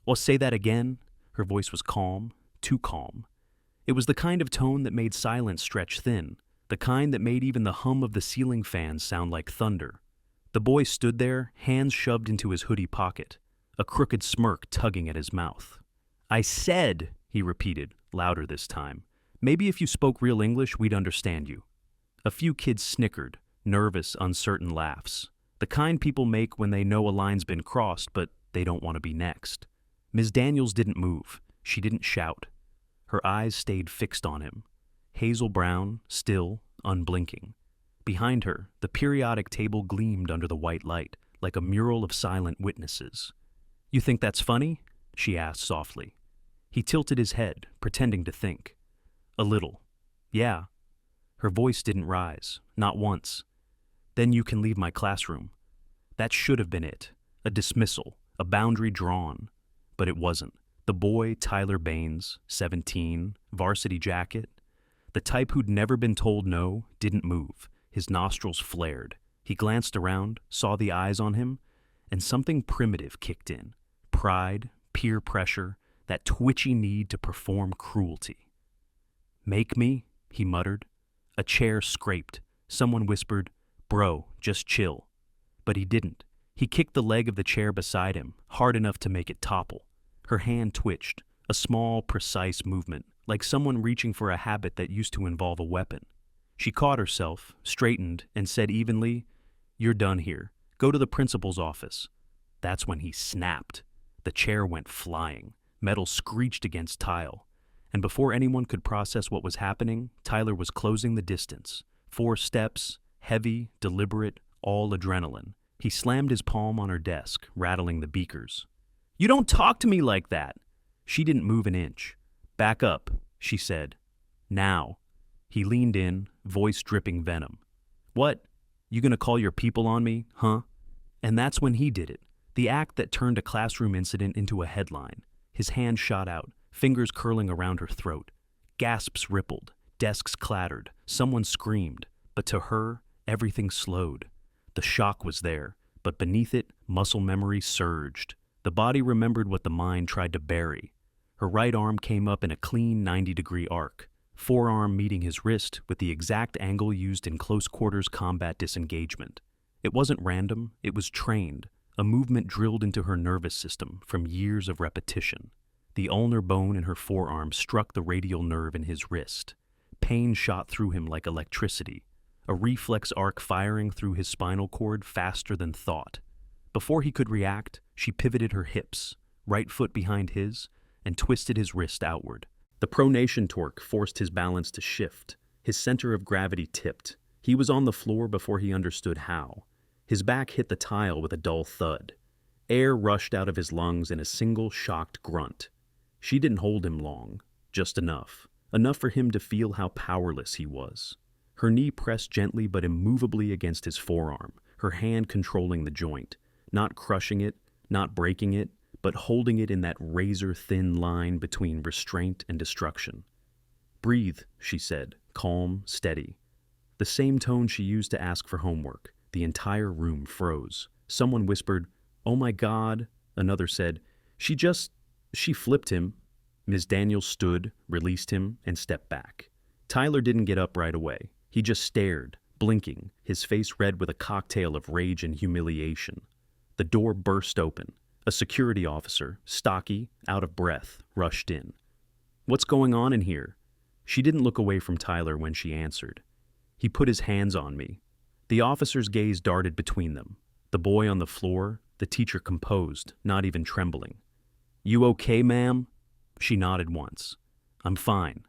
Well, say that again. Her voice was calm, too calm. It was the kind of tone that made silence stretch thin, the kind that made even the hum of the ceiling fans sound like thunder. The boy stood there, hands shoved into his hoodie pocket, a crooked smirk tugging at his mouth. I said, he repeated, louder this time, maybe if you spoke real English, we'd understand you. A few kids snickered, nervous, uncertain laughs, the kind people make when they know a line's been crossed, but they don't want to be next. Ms. Daniels didn't move. She didn't shout. Her eyes stayed fixed on him, hazel brown, still, unblinking. Behind her, the periodic table gleamed under the white light, like a mural of silent witnesses. You think that's funny? She asked softly. He tilted his head, pretending to think. A little. Yeah. Her voice didn't rise, not once. Then you can leave my classroom. That should have been it. A dismissal, a boundary drawn. But it wasn't. The boy, Tyler Baines, 17, varsity jacket, the type who'd never been told no, didn't move. His nostrils flared. He glanced around, saw the eyes on him, and something primitive kicked in. Pride, peer pressure, that twitchy need to perform cruelty. Make me, he muttered. A chair scraped. Someone whispered, Bro, just chill. But he didn't. He kicked the leg of the chair beside him, hard enough to make it topple. Her hand twitched, a small, precise movement, like someone reaching for a habit that used to involve a weapon. She caught herself, straightened, and said evenly, You're done here. Go to the principal's office. That's when he snapped. The chair went flying. Metal screeched against tile. And before anyone could process what was happening, Tyler was closing the distance. 4 steps, heavy, deliberate, all adrenaline. He slammed his palm on her desk, rattling the beakers. You don't talk to me like that. She didn't move an inch. Back up, she said. Now. He leaned in, voice dripping venom. What? You gonna call your people on me, huh? And that's when he did it. The act that turned a classroom incident into a headline. His hand shot out, fingers curling around her throat. Gasps rippled, desks clattered, someone screamed. But to her, everything slowed. The shock was there, but beneath it, muscle memory surged. The body remembered what the mind tried to bury. Her right arm came up in a clean 90-degree arc, forearm meeting his wrist with the exact angle used in close-quarters combat disengagement. It wasn't random, it was trained, a movement drilled into her nervous system from years of repetition. The ulnar bone in her forearm struck the radial nerve in his wrist. Pain shot through him like electricity, a reflex arc firing through his spinal cord faster than thought. Before he could react, she pivoted her hips, right foot behind his, and twisted his wrist outward. The pronation torque forced his balance to shift. His center of gravity tipped. He was on the floor before he understood how. His back hit the tile with a dull thud. Air rushed out of his lungs in a single shocked grunt. She didn't hold him long, just enough. Enough for him to feel how powerless he was. Her knee pressed gently but immovably against his forearm, her hand controlling the joint. Not crushing it, not breaking it, but holding it in that razor-thin line between restraint and destruction. Breathe, she said, calm, steady. The same tone she used to ask for homework. The entire room froze. Someone whispered, Oh my God. Another said, She flipped him. Ms. Daniels stood, released him, and stepped back. Tyler didn't get up right away. He just stared, blinking, his face red with a cocktail of rage and humiliation. The door burst open. A security officer, stocky, out of breath, rushed in. What's going on in here? She didn't look away from Tyler when she answered. He put his hands on me. The officer's gaze darted between them. The boy on the floor, the teacher composed, not even trembling. You okay, ma'am? She nodded once. I'm fine.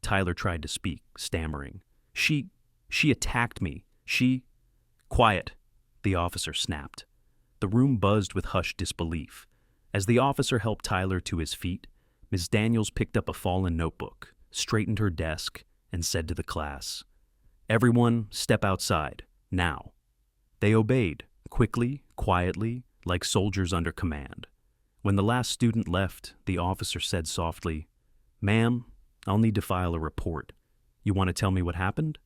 Tyler tried to speak, stammering. She attacked me. Quiet, the officer snapped. The room buzzed with hushed disbelief. As the officer helped Tyler to his feet, Ms. Daniels picked up a fallen notebook, straightened her desk, and said to the class, Everyone, step outside, now. They obeyed, quickly, quietly, like soldiers under command. When the last student left, the officer said softly, Ma'am, I'll need to file a report. You want to tell me what happened?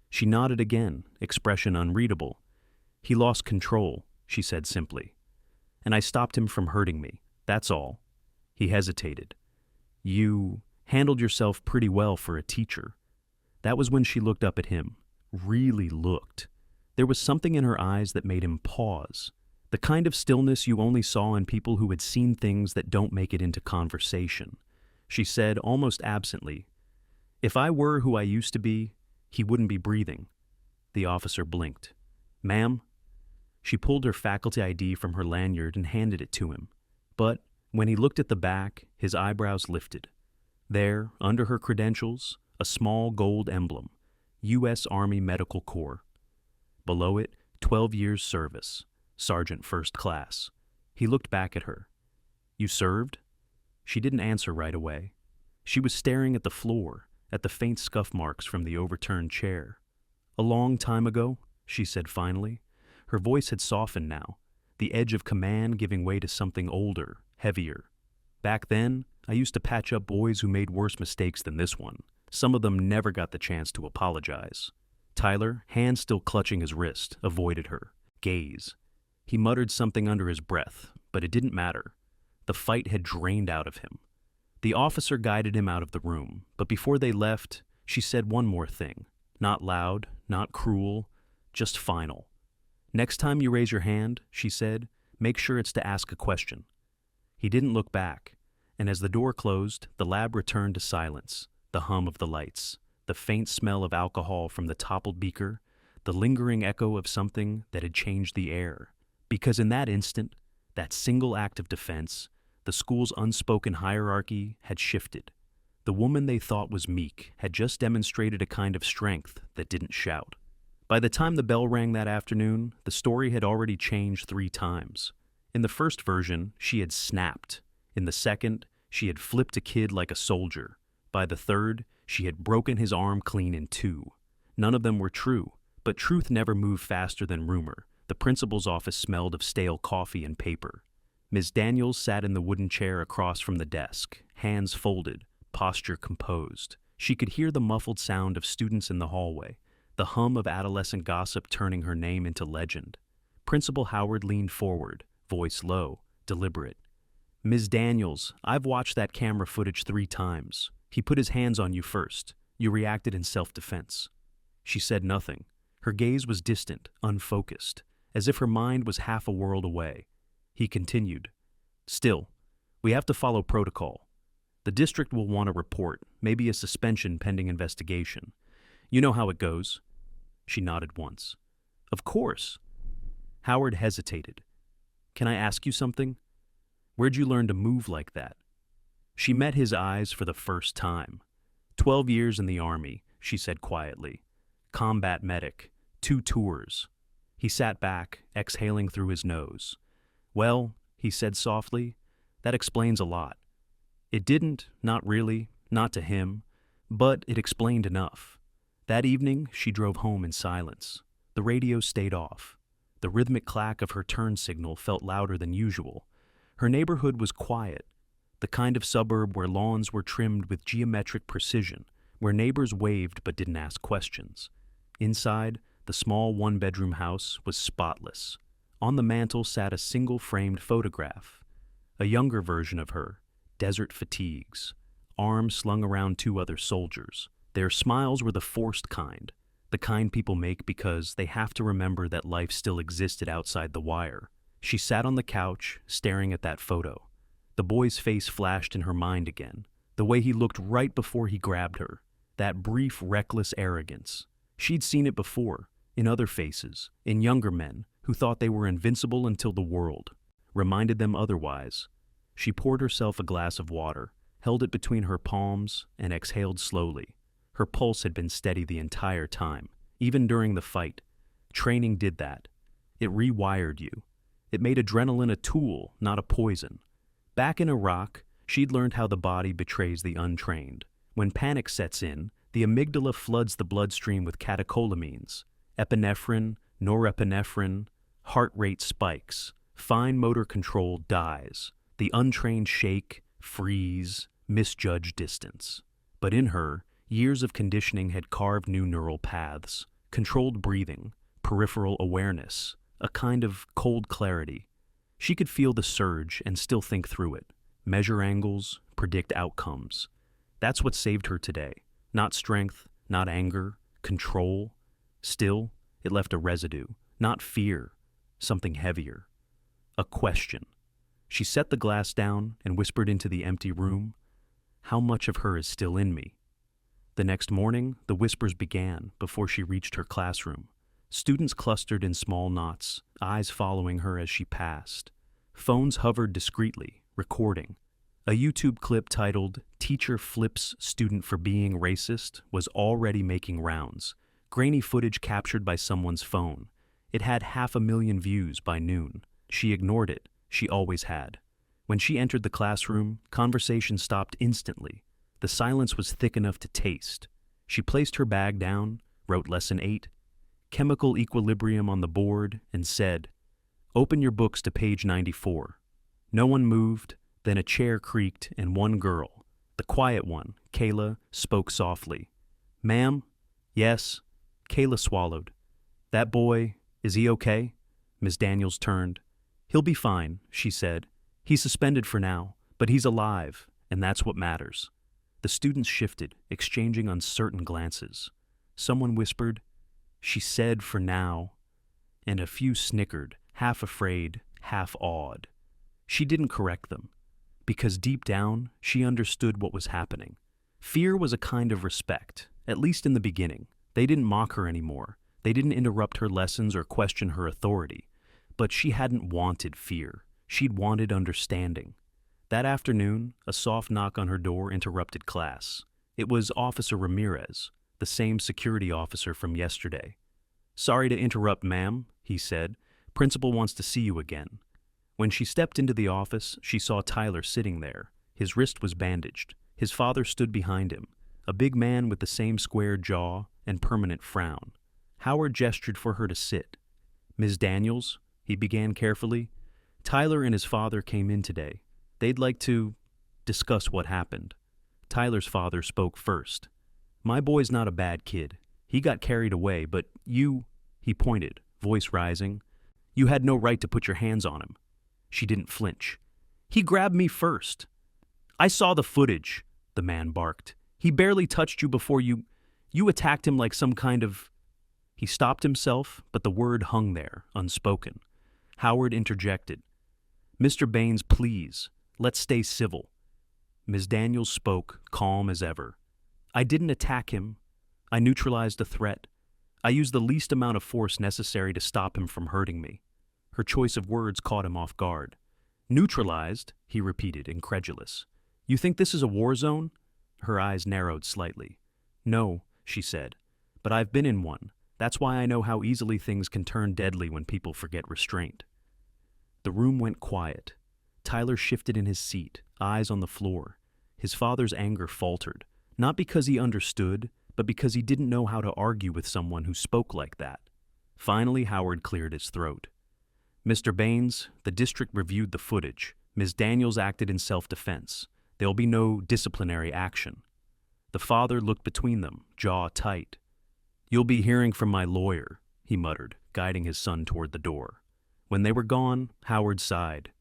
She nodded again, expression unreadable. He lost control, she said simply. And I stopped him from hurting me, that's all. He hesitated. You handled yourself pretty well for a teacher. That was when she looked up at him. Really looked. There was something in her eyes that made him pause. The kind of stillness you only saw in people who had seen things that don't make it into conversation. She said, almost absently, "If I were who I used to be, he wouldn't be breathing." The officer blinked. "Ma'am?" She pulled her faculty ID from her lanyard and handed it to him. But when he looked at the back, his eyebrows lifted. There, under her credentials, a small gold emblem, U.S. Army Medical Corps. Below it, 12 years service, Sergeant First Class. He looked back at her. "You served?" She didn't answer right away. She was staring at the floor, at the faint scuff marks from the overturned chair. "A long time ago," she said finally. Her voice had softened now, the edge of command giving way to something older, heavier. "Back then, I used to patch up boys who made worse mistakes than this one. Some of them never got the chance to apologize." Tyler, hand still clutching his wrist, avoided her gaze. He muttered something under his breath, but it didn't matter. The fight had drained out of him. The officer guided him out of the room, but before they left, she said one more thing. Not loud, not cruel, just final. "Next time you raise your hand," she said, "make sure it's to ask a question." He didn't look back, and as the door closed, the lab returned to silence, the hum of the lights, the faint smell of alcohol from the toppled beaker, the lingering echo of something that had changed the air. Because in that instant, that single act of defense, the school's unspoken hierarchy had shifted. The woman they thought was meek had just demonstrated a kind of strength that didn't shout. By the time the bell rang that afternoon, the story had already changed 3 times. In the first version, she had snapped. In the second, she had flipped a kid like a soldier. By the third, she had broken his arm clean in 2. None of them were true, but truth never moved faster than rumor. The principal's office smelled of stale coffee and paper. Ms. Daniels sat in the wooden chair across from the desk, hands folded, posture composed. She could hear the muffled sound of students in the hallway, the hum of adolescent gossip turning her name into legend. Principal Howard leaned forward, voice low, deliberate. "Ms. Daniels, I've watched that camera footage 3 times. He put his hands on you first. You reacted in self-defense." She said nothing. Her gaze was distant, unfocused, as if her mind was half a world away. He continued, "Still, we have to follow protocol. The district will want a report, maybe a suspension pending investigation. You know how it goes." She nodded once. "Of course." Howard hesitated. "Can I ask you something? Where'd you learn to move like that?" She met his eyes for the first time. 12 years in the Army, she said quietly. Combat medic, 2 tours. He sat back, exhaling through his nose. "Well," he said softly, "that explains a lot." It didn't, not really, not to him, but it explained enough. That evening, she drove home in silence. The radio stayed off. The rhythmic clack of her turn signal felt louder than usual. Her neighborhood was quiet, the kind of suburb where lawns were trimmed with geometric precision, where neighbors waved but didn't ask questions. Inside, the small 1-bedroom house was spotless. On the mantel sat a single framed photograph. A younger version of her, desert fatigues, arms slung around 2 other soldiers. Their smiles were the forced kind, the kind people make because they have to remember that life still existed outside the wire. She sat on the couch, staring at that photo. The boy's face flashed in her mind again, the way he looked right before he grabbed her, that brief, reckless arrogance. She'd seen it before, in other faces, in younger men who thought they were invincible until the world reminded them otherwise. She poured herself a glass of water, held it between her palms, and exhaled slowly. Her pulse had been steady the entire time, even during the fight. Training did that. It rewired you. It made adrenaline a tool, not a poison. Back in Iraq, she'd learned how the body betrays the untrained. When panic sets in, the amygdala floods the bloodstream with catecholamines, epinephrine, norepinephrine, heart rate spikes, fine motor control dies. The untrained shake, freeze, misjudge distance. But in her, years of conditioning had carved new neural paths, controlled breathing, peripheral awareness, a kind of cold clarity. She could feel the surge and still think through it. measure angles, predict outcomes. That's what saved her today. Not strength, not anger, control. Still, it left a residue. Not fear, something heavier. A question. She set the glass down and whispered into the empty room, "How much of her is still in me?" The next morning, the whispers began before she reached her classroom. Students clustered in small knots, eyes following her as she passed. Phones hovered discreetly, recording. A YouTube clip titled, "Teacher Flips Student for Being Racist," was already making rounds. Grainy footage captured by someone's phone. It had 500,000 views by noon. She ignored it. She always had. When she entered the classroom, conversation stopped instantly. The silence was thick enough to taste. She placed her bag down, wrote Lesson 8, Chemical Equilibrium on the board, and said, "Open your books to page 94. No one moved, then a chair creaked and one girl, the quiet one, Kayla, spoke softly. "Ma'am?" "Yes." Kayla swallowed. "That boy, is he okay?" Ms. Daniels turned. "He'll be fine," she said. "He's suspended for now, but he's alive, and that's what matters." The students shifted, exchanging uncertain glances. Someone whispered, "She said for now," and a few snickered, half afraid, half awed. She didn't correct them, because deep down, she understood what was happening. Fear was a kind of respect, at least in the beginning. They didn't mock her anymore. They didn't interrupt her lessons or question her authority. But she hadn't wanted fear. She'd wanted understanding. That afternoon, a soft knock on her door interrupted class. It was Officer Ramirez, the same security officer from yesterday. "Sorry to interrupt, ma'am," he said. "Principal wants to see you again." When she stepped into the office, she saw Tyler sitting there. His wrist was bandaged. His father stood behind him, a big man with the same square jaw and permanent frown. Howard gestured for her to sit. "Ms. Daniels," he began carefully, "Tyler and his father came in today. They'd like to discuss what happened." Tyler's father spoke first. "My boy's not a bad kid. He got carried away, but you," he pointed, voice rising, "you had no right to put your hands on him." She didn't flinch. "He grabbed me first." "I saw the footage," the man barked. "He barely touched you before you attacked him like some kind of—" He stopped himself, but the word hung there, unspoken. Howard interjected. "Mr. Baines, please, let's stay civil." Ms. Daniels spoke, calm as ever. "I didn't attack him. I neutralized the threat. I used the least amount of force necessary to stop him from hurting me." Her choice of words caught him off guard. "Neutralized?" he repeated, incredulous. "You think this is a war zone?" Her eyes narrowed slightly. "No," she said, "but I've been in one. That's why I know how easily things can turn deadly when people forget restraint." The room went quiet. Tyler shifted in his seat, eyes on the floor. His father's anger faltered, not because he understood, but because he didn't know how to argue with someone who spoke like that. Finally, Howard cleared his throat. "Mr. Baines, the district reviewed the footage. Ms. Daniels acted in self-defense. There will be no disciplinary action." The father looked between them, jaw tight. "You'll be hearing from my lawyer," he muttered, guiding his son toward the door. When they were gone, Howard sighed.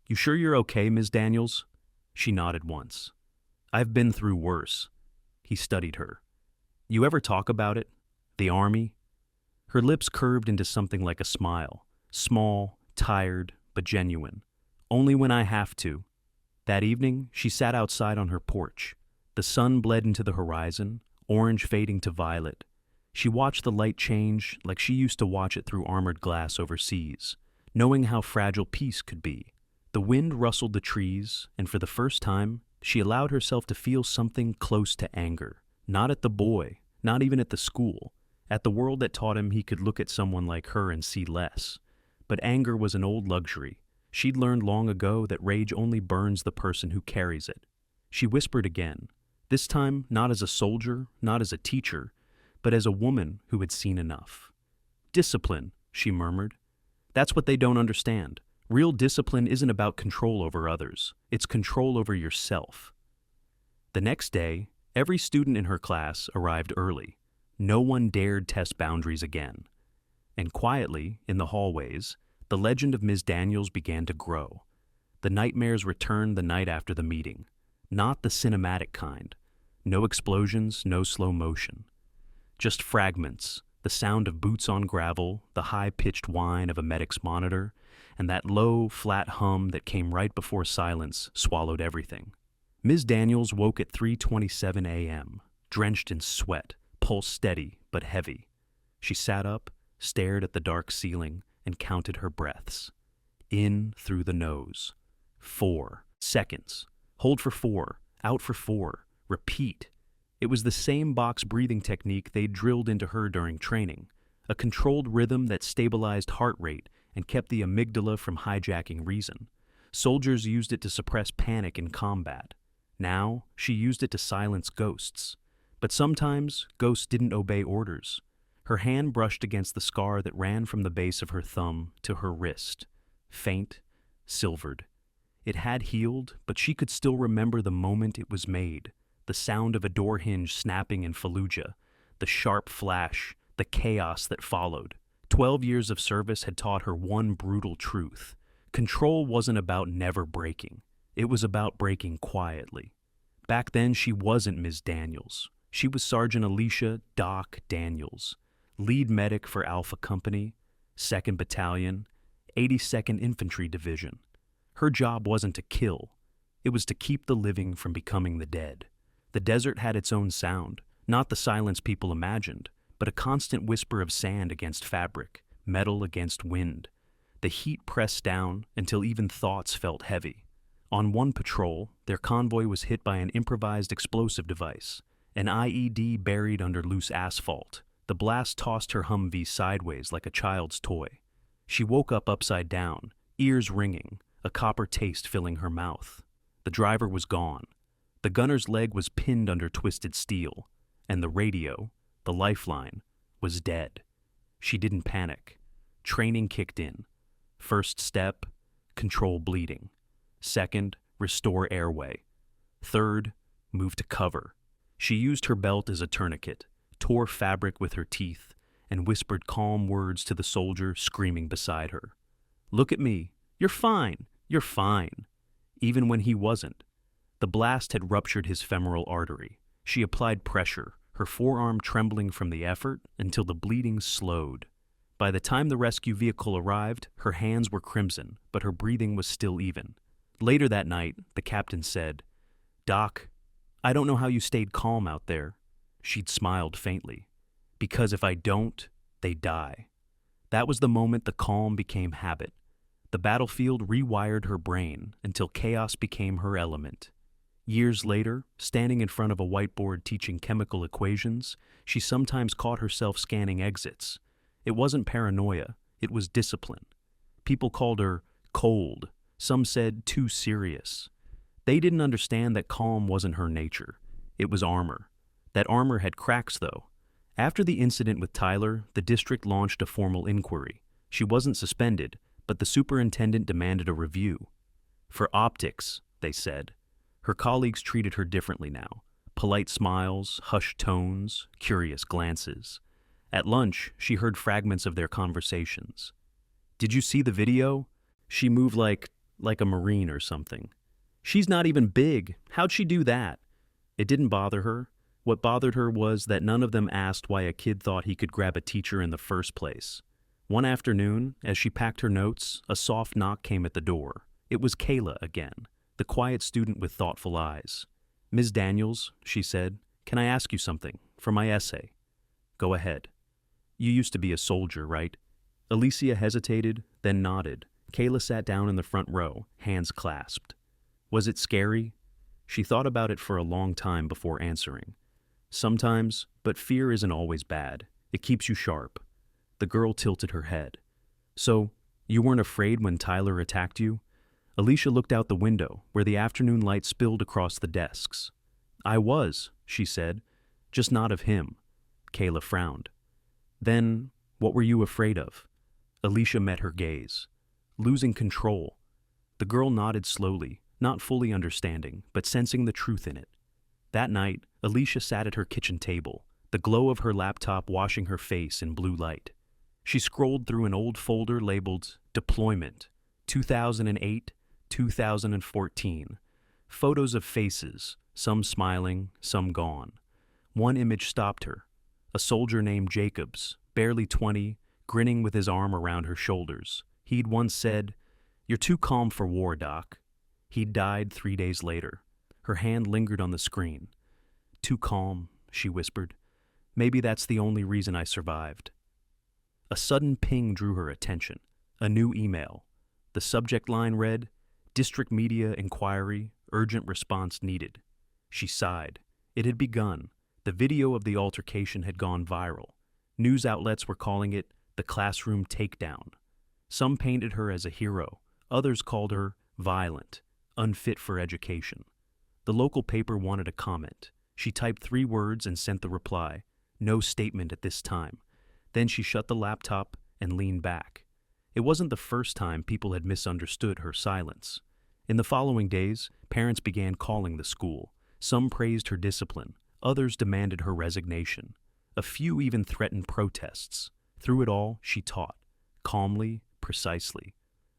"You sure you're okay, Ms. Daniels?" She nodded once. "I've been through worse." He studied her. "You ever talk about it? The army?" Her lips curved into something like a smile. Small, tired, but genuine. "Only when I have to." That evening, she sat outside on her porch. The sun bled into the horizon, orange fading to violet. She watched the light change like she used to watch it through armored glass overseas, knowing how fragile peace could be. The wind rustled the trees, and for the first time, she allowed herself to feel something close to anger. Not at the boy, not even at the school, at the world that taught him he could look at someone like her and see less. But anger was an old luxury. She'd learned long ago that rage only burns the person who carries it. She whispered again, this time not as a soldier, not as a teacher, but as a woman who had seen enough. "Discipline," she murmured. "That's what they don't understand. Real discipline isn't about control over others. It's control over yourself." The next day, every student in her class arrived early. No one dared test boundaries again. And quietly, in the hallways, the legend of Ms. Daniels began to grow. The nightmares returned the night after the meeting. Not the cinematic kind. No explosions, no slow motion. Just fragments, the sound of boots on gravel, the high-pitched whine of a medic's monitor, and that low, flat hum that came right before silence swallowed everything. Ms. Daniels woke at 3:27 a.m., drenched in sweat, pulse steady but heavy. She sat up, stared at the dark ceiling, and counted her breaths. In through the nose. 4 seconds. Hold for 4, out for 4, repeat. It was the same box breathing technique they'd drilled into her during training, a controlled rhythm that stabilized heart rate and kept the amygdala from hijacking reason. Soldiers used it to suppress panic in combat. Now, she used it to silence ghosts. But sometimes, ghosts didn't obey orders. Her hand brushed against the scar that ran from the base of her thumb to her wrist. Faint, silvered. It had healed, but she could still remember the moment it was made. The sound of a door hinge snapping in Fallujah. The sharp flash, the chaos that followed. 12 years of service had taught her one brutal truth. Control wasn't about never breaking. It was about breaking quietly. Back then, she wasn't Ms. Daniels. She was Sergeant Alicia "Doc" Daniels, lead medic for Alpha Company, 2nd Battalion, 82nd Infantry Division. Her job wasn't to kill. It was to keep the living from becoming the dead. The desert had its own sound, not the silence people imagined, but a constant whisper of sand against fabric, metal against wind. The heat pressed down until even thoughts felt heavy. On one patrol, their convoy was hit by an improvised explosive device, an IED buried under loose asphalt. The blast tossed her Humvee sideways like a child's toy. She woke up upside down, ears ringing, a copper taste filling her mouth. The driver was gone. The gunner's leg was pinned under twisted steel, and the radio, the lifeline, was dead. She didn't panic. Training kicked in. First step, control bleeding. Second, restore airway. Third, move to cover. She used her belt as a tourniquet, tore fabric with her teeth, and whispered calm words to the soldier screaming beside her. "Look at me. You're fine. You're fine." Even when he wasn't. The blast had ruptured his femoral artery. She applied pressure, her forearm trembling from the effort until the bleeding slowed. By the time the rescue vehicle arrived, her hands were crimson, but her breathing was still even. Later that night, the captain said, "Doc, I don't know how you stayed calm out there." She'd smiled faintly. "Because if I don't, they die." That was the moment the calm became habit. The battlefield rewired her brain until chaos became her element. Years later, standing in front of a whiteboard teaching chemical equations, she sometimes caught herself scanning exits. It wasn't paranoia, it was discipline. People called her cold. Some said too serious. They didn't understand that calm wasn't her nature. It was armor. That armor had cracks, though. After the incident with Tyler, the district launched a formal inquiry. She wasn't suspended, but the superintendent demanded a review. For optics, they said. Her colleagues treated her differently now. Polite smiles, hushed tones, curious glances. At lunch, she heard fragments of their conversations. "Did you see the video? She moved like a Marine or something. She's not even big. How'd she do that?" It didn't bother her. What bothered her was that none of them asked why a kid thought he could grab a teacher in the first place. One afternoon, as she packed her notes, a soft knock came at the door. It was Kayla again, the quiet student with thoughtful eyes. "Ms. Daniels," she said, "can I ask you something, for my essay?" "Go ahead." "You used to be a soldier, right?" Alicia hesitated, then nodded. Kayla sat down in the front row, hands clasped. "Was it scary?" She thought about it for a long time before answering. "Sometimes, but fear isn't always bad. It keeps you sharp." The girl tilted her head. "So, you weren't afraid when Tyler attacked you?" Alicia looked out the window, where the afternoon light spilled across the desks. "I was," she said, "just not of him." Kayla frowned. "Then, what were you afraid of?" Alicia met her gaze. "Losing control." The girl nodded slowly, not fully understanding, but sensing the truth in it. That night, Alicia sat at her kitchen table, the glow of her laptop washing her face in blue light. She scrolled through an old folder labeled Deployment, 2008 2014. Photos of faces, some smiling, some gone. One image stopped her. A soldier named Jacobs, barely 20, grinning with his arm around her shoulders. He'd once said, "You're too calm for war, Doc." He'd died 3 days later. Her hand lingered on the screen. "Too calm," she whispered. "Maybe that's the only reason I survived." A sudden ping drew her attention. A new email. The subject line read, "District Media Inquiry, Urgent Response Needed." She sighed. It had begun. The video of the altercation had gone viral. News outlets were calling it the classroom takedown. Some painted her as a hero. Others called her violent, unfit for education. The local paper wanted a comment. She typed 3 words and sent the reply, "No statement at this time." Then she shut the laptop and leaned back. It wasn't the first time people had misunderstood her silence. In the following days, parents began calling the school. Some praised her discipline. Others demanded her resignation. A few even threatened protests. Through it all, she taught, calmly, precisely,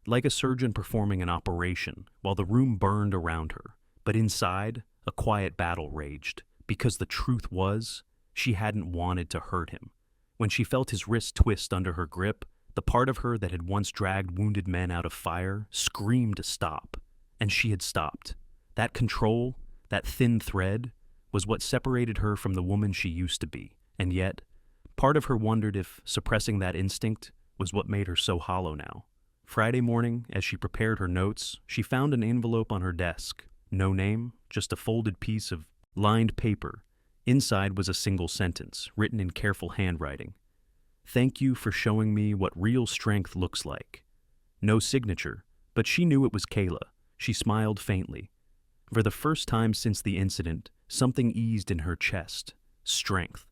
like a surgeon performing an operation while the room burned around her. But inside, a quiet battle raged, because the truth was, she hadn't wanted to hurt him. When she felt his wrist twist under her grip, the part of her that had once dragged wounded men out of fire screamed to stop. And she had stopped. That control, that thin thread, was what separated her from the woman she used to be. And yet, part of her wondered if suppressing that instinct was what made her so hollow now. Friday morning, as she prepared her notes, she found an envelope on her desk. No name, just a folded piece of lined paper. Inside was a single sentence, written in careful handwriting. "Thank you for showing me what real strength looks like." No signature, but she knew it was Kayla. She smiled faintly. For the first time since the incident, something eased in her chest. Strength.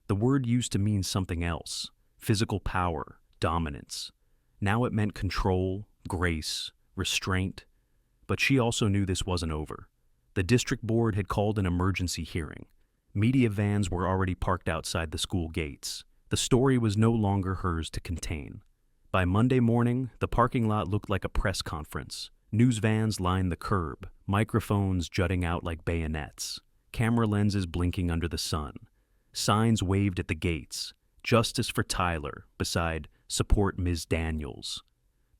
The word used to mean something else. Physical power, dominance. Now it meant control, grace, restraint. But she also knew this wasn't over. The district board had called an emergency hearing. Media vans were already parked outside the school gates. The story was no longer hers to contain. By Monday morning, the parking lot looked like a press conference. News vans lined the curb, microphones jutting out like bayonets, camera lenses blinking under the sun. Signs waved at the gates, "Justice for Tyler," beside "Support Ms. Daniels."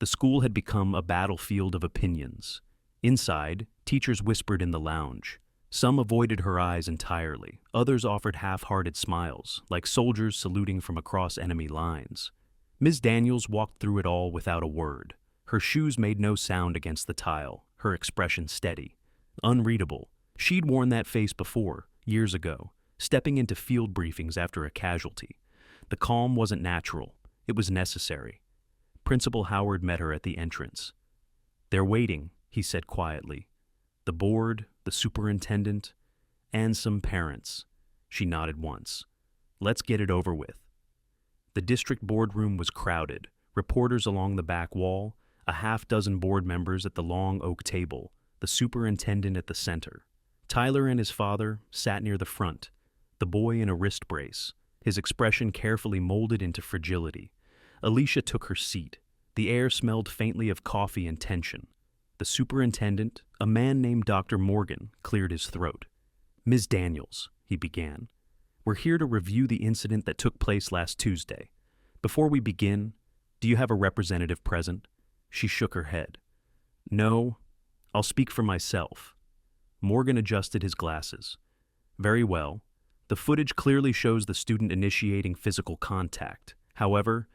The school had become a battlefield of opinions. Inside, teachers whispered in the lounge. Some avoided her eyes entirely. Others offered half-hearted smiles, like soldiers saluting from across enemy lines. Ms. Daniels walked through it all without a word. Her shoes made no sound against the tile, her expression steady. Unreadable. She'd worn that face before, years ago, stepping into field briefings after a casualty. The calm wasn't natural. It was necessary. Principal Howard met her at the entrance. "They're waiting," he said quietly. "The board, the superintendent, and some parents." She nodded once. "Let's get it over with." The district boardroom was crowded. Reporters along the back wall, a half-dozen board members at the long oak table, the superintendent at the center. Tyler and his father sat near the front, the boy in a wrist brace, his expression carefully molded into fragility. Alicia took her seat. The air smelled faintly of coffee and tension. The superintendent, a man named Dr. Morgan, cleared his throat. "Ms. Daniels," he began, "we're here to review the incident that took place last Tuesday. Before we begin, do you have a representative present?" She shook her head. "No, I'll speak for myself." Morgan adjusted his glasses. "Very well. The footage clearly shows the student initiating physical contact. However,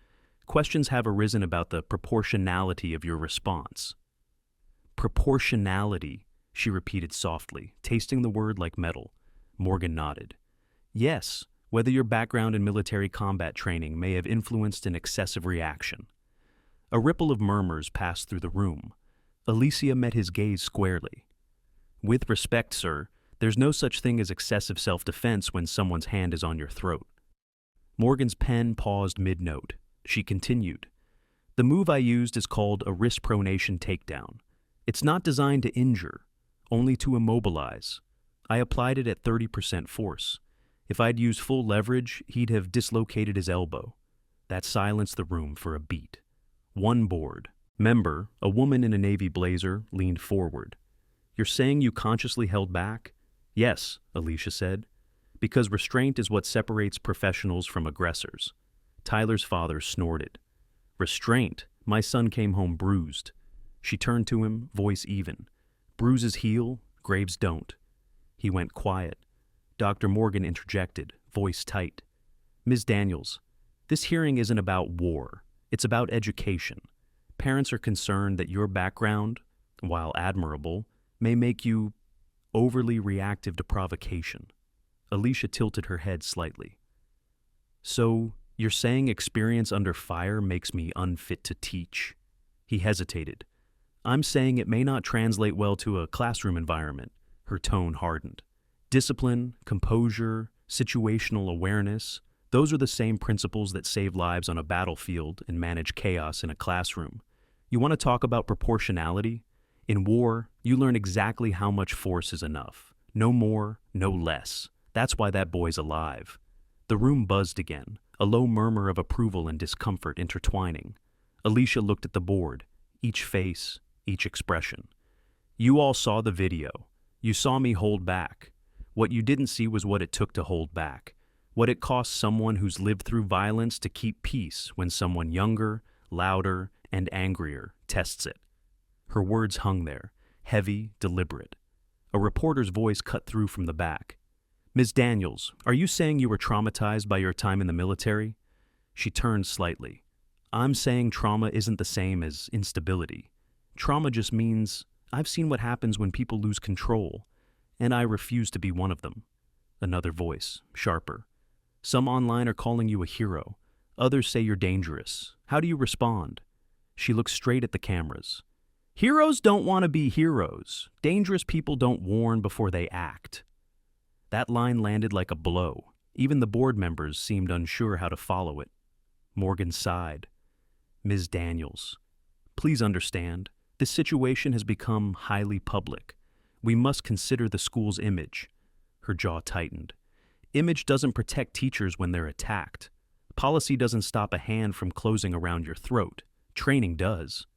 questions have arisen about the proportionality of your response." "Proportionality," she repeated softly, tasting the word like metal. Morgan nodded. "Yes, whether your background in military combat training may have influenced an excessive reaction." A ripple of murmurs passed through the room. Alicia met his gaze squarely. "With respect, sir, there's no such thing as excessive self-defense when someone's hand is on your throat." Morgan's pen paused mid-note. She continued. "The move I used is called a wrist pronation takedown. It's not designed to injure, only to immobilize. I applied it at 30% force. If I'd used full leverage, he'd have dislocated his elbow." That silenced the room for a beat. One board, Member, a woman in a navy blazer, leaned forward. You're saying you consciously held back? Yes, Alicia said, because restraint is what separates professionals from aggressors. Tyler's father snorted. Restraint? My son came home bruised. She turned to him, voice even. Bruises heal, graves don't. He went quiet. Dr. Morgan interjected, voice tight. Ms. Daniels, this hearing isn't about war. It's about education. Parents are concerned that your background, while admirable, may make you overly reactive to provocation. Alicia tilted her head slightly. So, you're saying experience under fire makes me unfit to teach? He hesitated. I'm saying it may not translate well to a classroom environment. Her tone hardened. Discipline, composure, situational awareness, those are the same principles that save lives on a battlefield and manage chaos in a classroom. You want to talk about proportionality? In war, you learn exactly how much force is enough. No more, no less. That's why that boy's alive. The room buzzed again, a low murmur of approval and discomfort intertwining. Alicia looked at the board, each face, each expression. You all saw the video. You saw me hold back. What you didn't see was what it took to hold back. What it costs someone who's lived through violence to keep peace when someone younger, louder, and angrier tests it. Her words hung there, heavy, deliberate. A reporter's voice cut through from the back. Ms. Daniels, are you saying you were traumatized by your time in the military? She turned slightly. I'm saying trauma isn't the same as instability. Trauma just means I've seen what happens when people lose control, and I refuse to be one of them. Another voice, sharper. Some online are calling you a hero. Others say you're dangerous. How do you respond? She looked straight at the cameras. Heroes don't want to be heroes. Dangerous people don't warn before they act. That line landed like a blow. Even the board members seemed unsure how to follow it. Morgan sighed. Ms. Daniels, please understand, this situation has become highly public. We must consider the school's image. Her jaw tightened. Image doesn't protect teachers when they're attacked. Policy doesn't stop a hand from closing around your throat. Training does.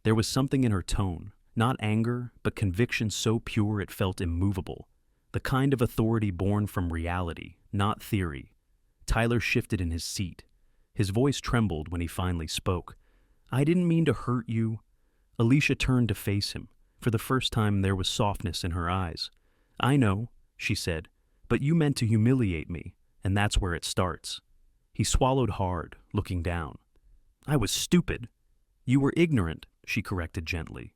There was something in her tone, not anger, but conviction so pure it felt immovable. The kind of authority born from reality, not theory. Tyler shifted in his seat. His voice trembled when he finally spoke. I didn't mean to hurt you. Alicia turned to face him. For the first time, there was softness in her eyes. I know, she said, but you meant to humiliate me, and that's where it starts. He swallowed hard, looking down. I was stupid. You were ignorant, she corrected gently.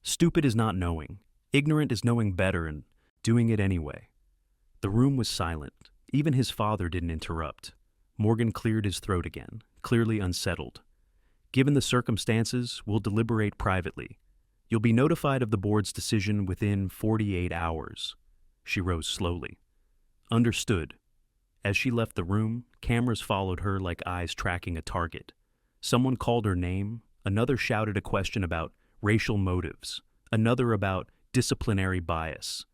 Stupid is not knowing. Ignorant is knowing better and doing it anyway. The room was silent. Even his father didn't interrupt. Morgan cleared his throat again, clearly unsettled. Given the circumstances, we'll deliberate privately. You'll be notified of the board's decision within 48 hours. She rose slowly. Understood. As she left the room, cameras followed her like eyes tracking a target. Someone called her name, another shouted a question about racial motives, another about disciplinary bias.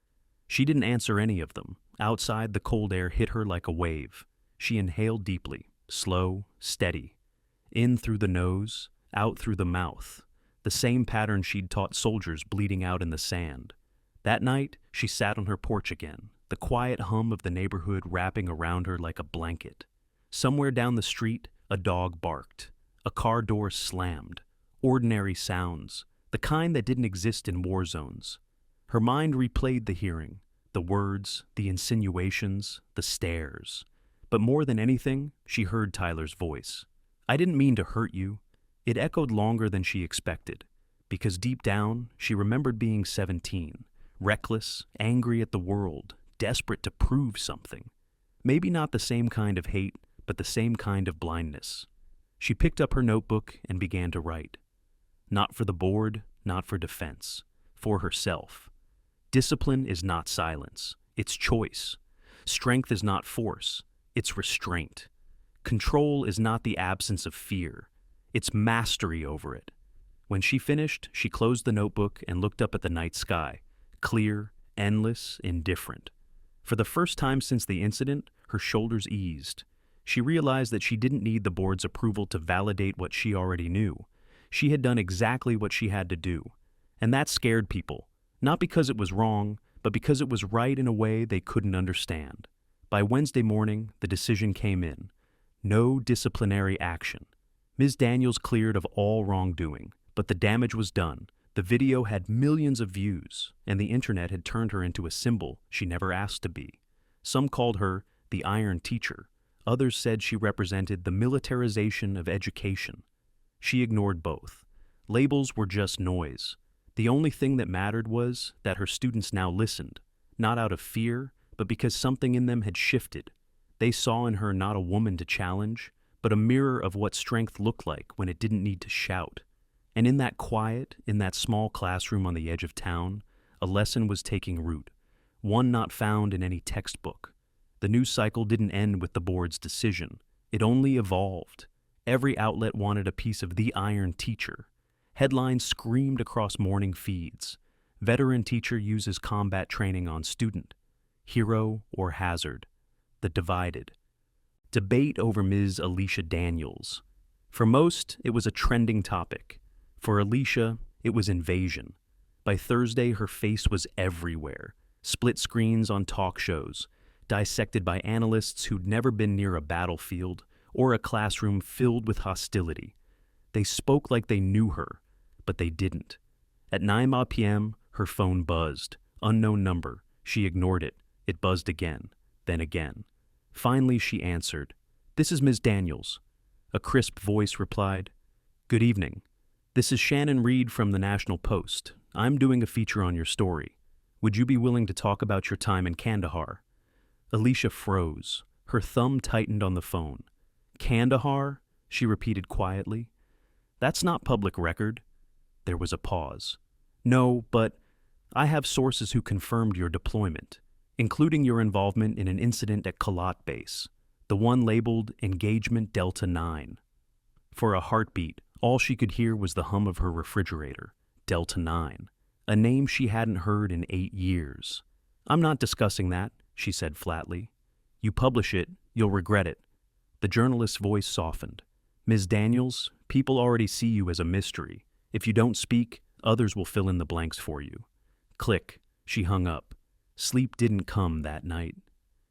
She didn't answer any of them. Outside, the cold air hit her like a wave. She inhaled deeply, slow, steady. In through the nose, out through the mouth. The same pattern she'd taught soldiers bleeding out in the sand. That night, she sat on her porch again, the quiet hum of the neighborhood wrapping around her like a blanket. Somewhere down the street, a dog barked. A car door slammed. Ordinary sounds, the kind that didn't exist in war zones. Her mind replayed the hearing, the words, the insinuations, the stares. But more than anything, she heard Tyler's voice. I didn't mean to hurt you. It echoed longer than she expected, because deep down, she remembered being 17, reckless, angry at the world, desperate to prove something. Maybe not the same kind of hate, but the same kind of blindness. She picked up her notebook and began to write. Not for the board, not for defense, for herself. Discipline is not silence, it's choice. Strength is not force, it's restraint. Control is not the absence of fear, it's mastery over it. When she finished, she closed the notebook and looked up at the night sky, clear, endless, indifferent. For the first time since the incident, her shoulders eased. She realized that she didn't need the board's approval to validate what she already knew. She had done exactly what she had to do. And that scared people, not because it was wrong, but because it was right in a way they couldn't understand. By Wednesday morning, the decision came in. No disciplinary action. Ms. Daniels cleared of all wrongdoing, but the damage was done. The video had millions of views, and the internet had turned her into a symbol she never asked to be. Some called her the Iron Teacher. Others said she represented the militarization of education. She ignored both. Labels were just noise. The only thing that mattered was that her students now listened, not out of fear, but because something in them had shifted. They saw in her not a woman to challenge, but a mirror of what strength looked like when it didn't need to shout. And in that quiet, in that small classroom on the edge of town, a lesson was taking root, one not found in any textbook. The news cycle didn't end with the board's decision. It only evolved. Every outlet wanted a piece of the Iron Teacher. Headlines screamed across morning feeds. Veteran teacher uses combat training on student. Hero or hazard. The divided. Debate over Ms. Alicia Daniels. For most, it was a trending topic. For Alicia, it was invasion. By Thursday, her face was everywhere. Split screens on talk shows, dissected by analysts who'd never been near a battlefield or a classroom filled with hostility. They spoke like they knew her, but they didn't. At 9 p.m., her phone buzzed. Unknown number. She ignored it. It buzzed again, then again. Finally, she answered. "This is Ms. Daniels." A crisp voice replied, "Good evening. This is Shannon Reed from the National Post. I'm doing a feature on your story. Would you be willing to talk about your time in Kandahar?" Alicia froze. Her thumb tightened on the phone. "Kandahar?" she repeated quietly. "That's not public record." There was a pause. "No, but I have sources who confirmed your deployment, including your involvement in an incident at Kalat Base, the one labeled Engagement Delta 9. For a heartbeat, all she could hear was the hum of her refrigerator. Delta 9. A name she hadn't heard in 8 years. "I'm not discussing that," she said flatly. "You publish it, you'll regret it." The journalist's voice softened. "Ms. Daniels, people already see you as a mystery. If you don't speak, others will fill in the blanks for you." Click. She hung up. Sleep didn't come that night.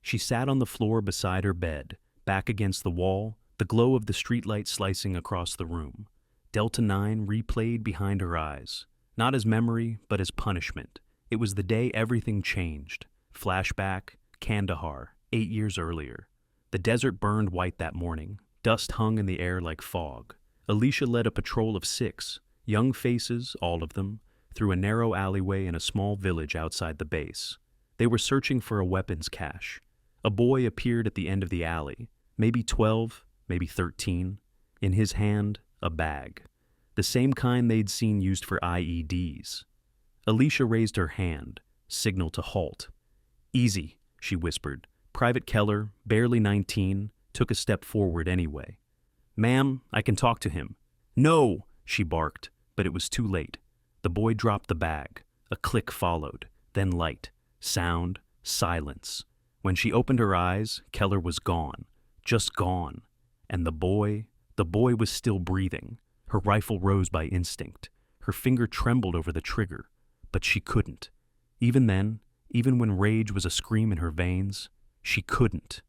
She sat on the floor beside her bed, back against the wall, the glow of the streetlight slicing across the room. Delta 9 replayed behind her eyes, not as memory, but as punishment. It was the day everything changed. Flashback, Kandahar, 8 years earlier. The desert burned white that morning. Dust hung in the air like fog. Alicia led a patrol of 6, young faces, all of them, through a narrow alleyway in a small village outside the base. They were searching for a weapons cache. A boy appeared at the end of the alley, maybe 12, maybe 13. In his hand, a bag. The same kind they'd seen used for IEDs. Alicia raised her hand, signal to halt. "Easy," she whispered. Private Keller, barely 19, took a step forward anyway. "Ma'am, I can talk to him." "No!" she barked, but it was too late. The boy dropped the bag. A click followed, then light, sound, silence. When she opened her eyes, Keller was gone, just gone. And the boy was still breathing. Her rifle rose by instinct. Her finger trembled over the trigger, but she couldn't. Even then, even when rage was a scream in her veins, she couldn't.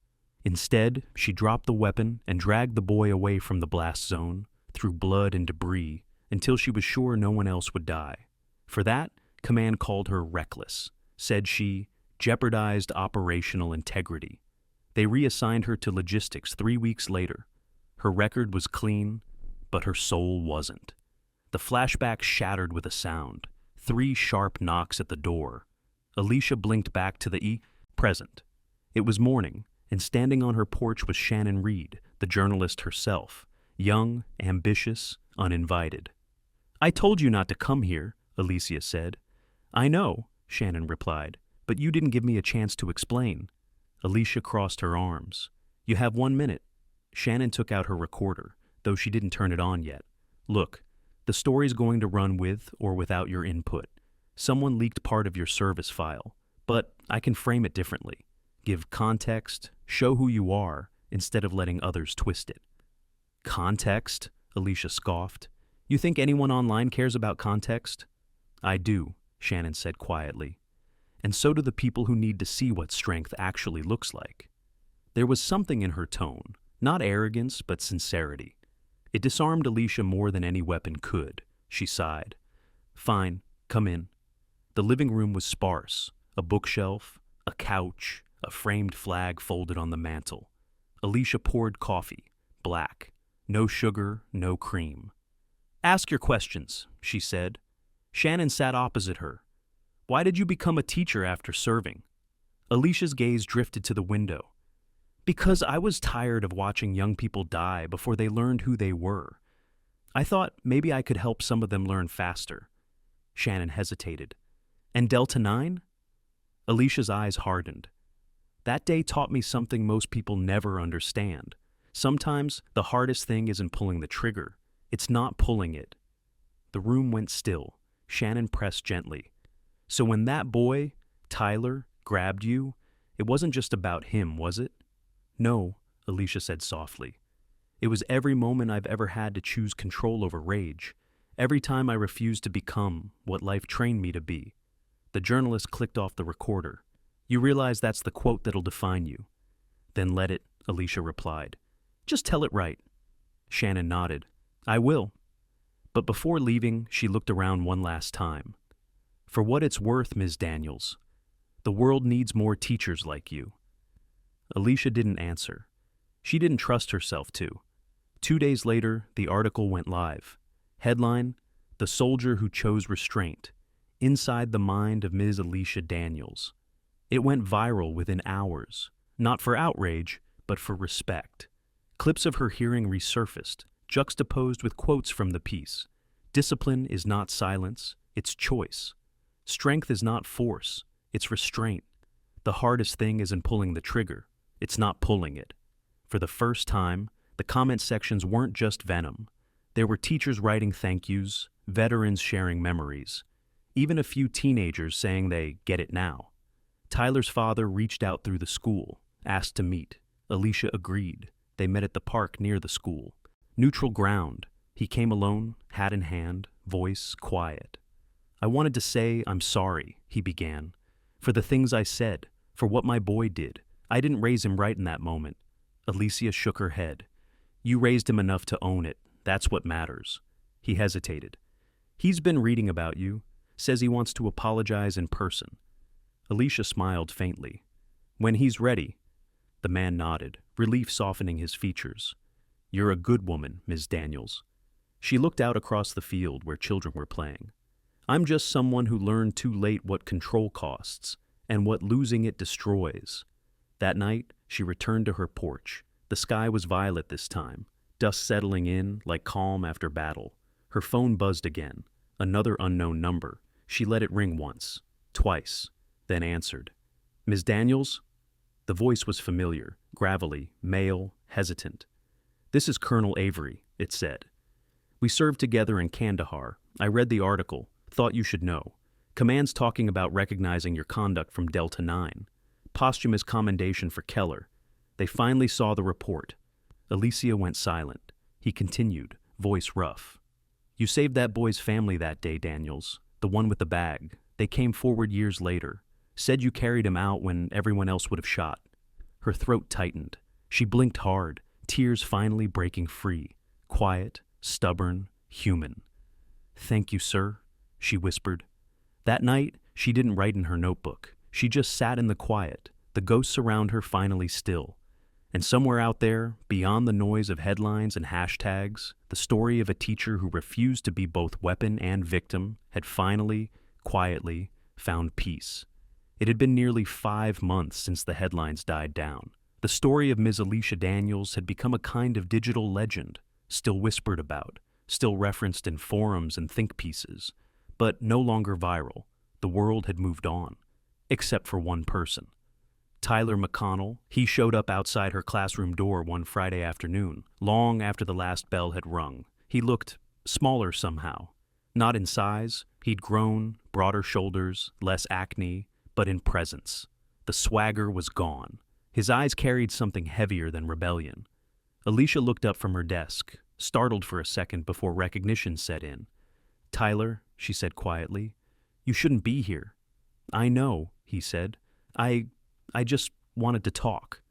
Instead, she dropped the weapon and dragged the boy away from the blast zone, through blood and debris, until she was sure no one else would die. For that, Command called her reckless, said she jeopardized operational integrity. They reassigned her to logistics 3 weeks later. Her record was clean, but her soul wasn't. The flashback shattered with a sound. 3 sharp knocks at the door. Alicia blinked back to the present. It was morning, and standing on her porch was Shannon Reed, the journalist herself, young, ambitious, uninvited. "I told you not to come here," Alicia said. "I know," Shannon replied, "but you didn't give me a chance to explain." Alicia crossed her arms. "You have 1 minute." Shannon took out her recorder, though she didn't turn it on yet. "Look, the story's going to run with or without your input. Someone leaked part of your service file, but I can frame it differently. Give context, show who you are, instead of letting others twist it." "Context?" Alicia scoffed. You think anyone online cares about context? I do, Shannon said quietly. And so do the people who need to see what strength actually looks like. There was something in her tone, not arrogance, but sincerity. It disarmed Alicia more than any weapon could. She sighed. Fine, come in. The living room was sparse. A bookshelf, a couch, a framed flag folded on the mantel. Alicia poured coffee, black. No sugar, no cream. Ask your questions, she said. Shannon sat opposite her. Why did you become a teacher after serving? Alicia's gaze drifted to the window. Because I was tired of watching young people die before they learned who they were. I thought maybe I could help some of them learn faster. Shannon hesitated. And Delta 9? Alicia's eyes hardened. That day taught me something most people never understand. Sometimes the hardest thing isn't pulling the trigger. It's not pulling it. The room went still. Shannon pressed gently. So when that boy, Tyler, grabbed you, it wasn't just about him, was it? No, Alicia said softly. It was every moment I've ever had to choose control over rage. Every time I refused to become what life trained me to be. The journalist clicked off the recorder. You realize that's the quote that'll define you. Then let it, Alicia replied. Just tell it right. Shannon nodded. I will. But before leaving, she looked around one last time. For what it's worth, Ms. Daniels, the world needs more teachers like you. Alicia didn't answer. She didn't trust herself to. 2 days later, the article went live. Headline, The Soldier Who Chose Restraint, Inside the Mind of Ms. Alicia Daniels. It went viral within hours, not for outrage, but for respect. Clips of her hearing resurfaced, juxtaposed with quotes from the piece. Discipline is not silence, it's choice. Strength is not force, it's restraint. The hardest thing isn't pulling the trigger, it's not pulling it. For the first time, the comment sections weren't just venom. There were teachers writing thank yous, veterans sharing memories, even a few teenagers saying they get it now. Tyler's father reached out through the school, asked to meet. Alicia agreed. They met at the park near the school. Neutral ground. He came alone, hat in hand, voice quiet. I wanted to say I'm sorry, he began, for the things I said, for what my boy did. I didn't raise him right in that moment. Alicia shook her head. You raised him enough to own it. That's what matters. He hesitated. He's been reading about you, says he wants to apologize in person. Alicia smiled faintly. When he's ready. The man nodded, relief softening his features. You're a good woman, Ms. Daniels. She looked out across the field where children were playing. I'm just someone who learned too late what control costs and what losing it destroys. That night, she returned to her porch. The sky was violet this time, dust settling in like calm after battle. Her phone buzzed again, another unknown number. She let it ring once, twice, then answered. Ms. Daniels? The voice was familiar, gravelly, male, hesitant. This is Colonel Avery, it said. We served together in Kandahar. I read the article, thought you should know. Command's talking about recognizing your conduct from Delta 9. Posthumous commendation for Keller. They finally saw the report. Alicia went silent. He continued, voice rough. You saved that boy's family that day, Daniels. The one with the bag. They came forward years later. Said you carried him out when everyone else would have shot. Her throat tightened. She blinked hard, tears finally breaking free. Quiet, stubborn, human. Thank you, sir, she whispered. That night, she didn't write in her notebook. She just sat in the quiet, the ghosts around her finally still. And somewhere out there, beyond the noise of headlines and hashtags, the story of a teacher who refused to be both weapon and victim had finally, quietly, found peace. It had been nearly 5 months since the headlines died down. The story of Ms. Alicia Daniels had become a kind of digital legend, still whispered about, still referenced in forums and think pieces, but no longer viral. The world had moved on, except for one person. Tyler McConnell. He showed up outside her classroom door one Friday afternoon, long after the last bell had rung. He looked smaller somehow. Not in size, he'd grown, broader shoulders, less acne, but in presence. The swagger was gone. His eyes carried something heavier than rebellion. Alicia looked up from her desk, startled for a second before recognition set in. "Tyler," she said quietly, "you shouldn't be here." "I know," he said. I just wanted to talk."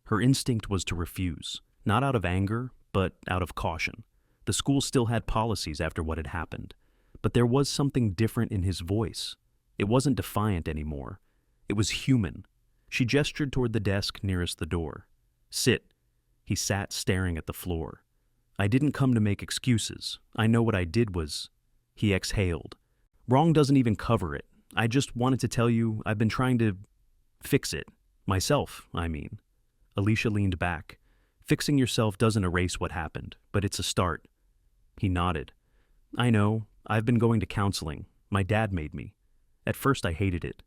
Her instinct was to refuse, not out of anger, but out of caution. The school still had policies after what had happened, but there was something different in his voice. It wasn't defiant anymore. It was human. She gestured toward the desk nearest the door. "Sit." He sat staring at the floor. "I didn't come to make excuses. I know what I did was—" He exhaled. "Wrong doesn't even cover it. I just wanted to tell you I've been trying to fix it. Myself, I mean." Alicia leaned back. "Fixing yourself doesn't erase what happened, but it's a start." He nodded. "I know. I've been going to counseling. My dad made me. At first I hated it.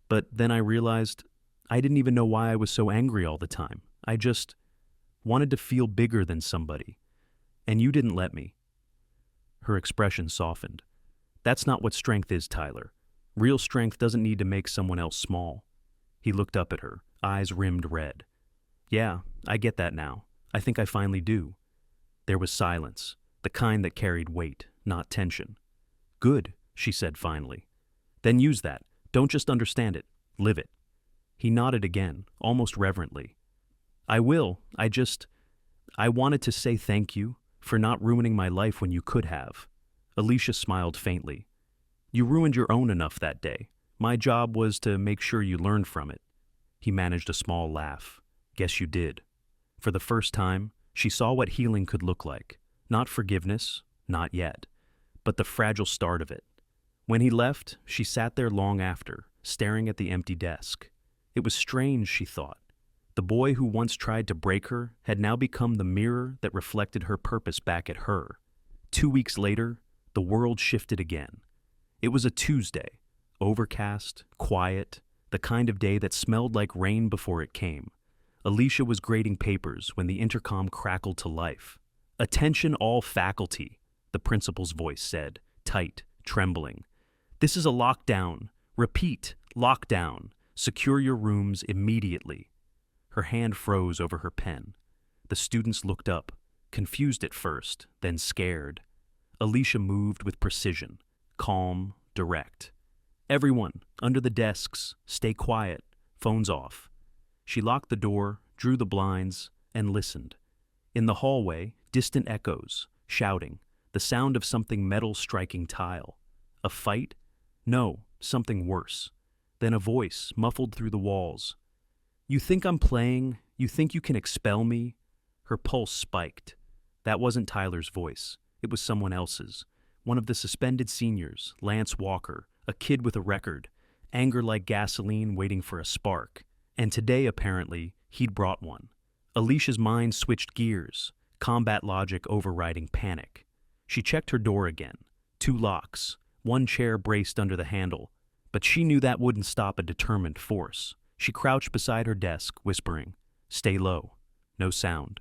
But then I realized I didn't even know why I was so angry all the time. I just wanted to feel bigger than somebody. And you didn't let me." Her expression softened. "That's not what strength is, Tyler. Real strength doesn't need to make someone else small." He looked up at her, eyes rimmed red. "Yeah, I get that now. I think I finally do." There was silence, the kind that carried weight, not tension. "Good," she said finally. "Then use that. Don't just understand it. Live it." He nodded again, almost reverently. "I will. I wanted to say thank you for not ruining my life when you could have." Alicia smiled faintly. "You ruined your own enough that day. My job was to make sure you learned from it." He managed a small laugh. "Guess you did." For the first time, she saw what healing could look like. Not forgiveness, not yet, but the fragile start of it. When he left, she sat there long after, staring at the empty desk. It was strange, she thought. The boy who once tried to break her had now become the mirror that reflected her purpose back at her. 2 weeks later, the world shifted again. It was a Tuesday, overcast, quiet, the kind of day that smelled like rain before it came. Alicia was grading papers when the intercom crackled to life. "Attention all faculty," the principal's voice said, tight, trembling. "This is a lockdown. Repeat, lockdown. Secure your rooms immediately." Her hand froze over her pen. The students looked up, confused at first, then scared. Alicia moved with precision, calm, direct. "Everyone, under the desks, stay quiet, phones off." She locked the door, drew the blinds, and listened. In the hallway, distant echoes, shouting, the sound of something metal striking tile. A fight? No, something worse. Then a voice muffled through the walls. "You think I'm playing? You think you can expel me?" Her pulse spiked. That wasn't Tyler's voice. It was someone else's. One of the suspended seniors, Lance Walker, a kid with a record, anger like gasoline waiting for a spark. And today, apparently, he'd brought one. Alicia's mind switched gears, combat logic overriding panic. She checked her door again. 2 locks, 1 chair braced under the handle. But she knew that wouldn't stop a determined force. She crouched beside her desk, whispering, "Stay low." No sound.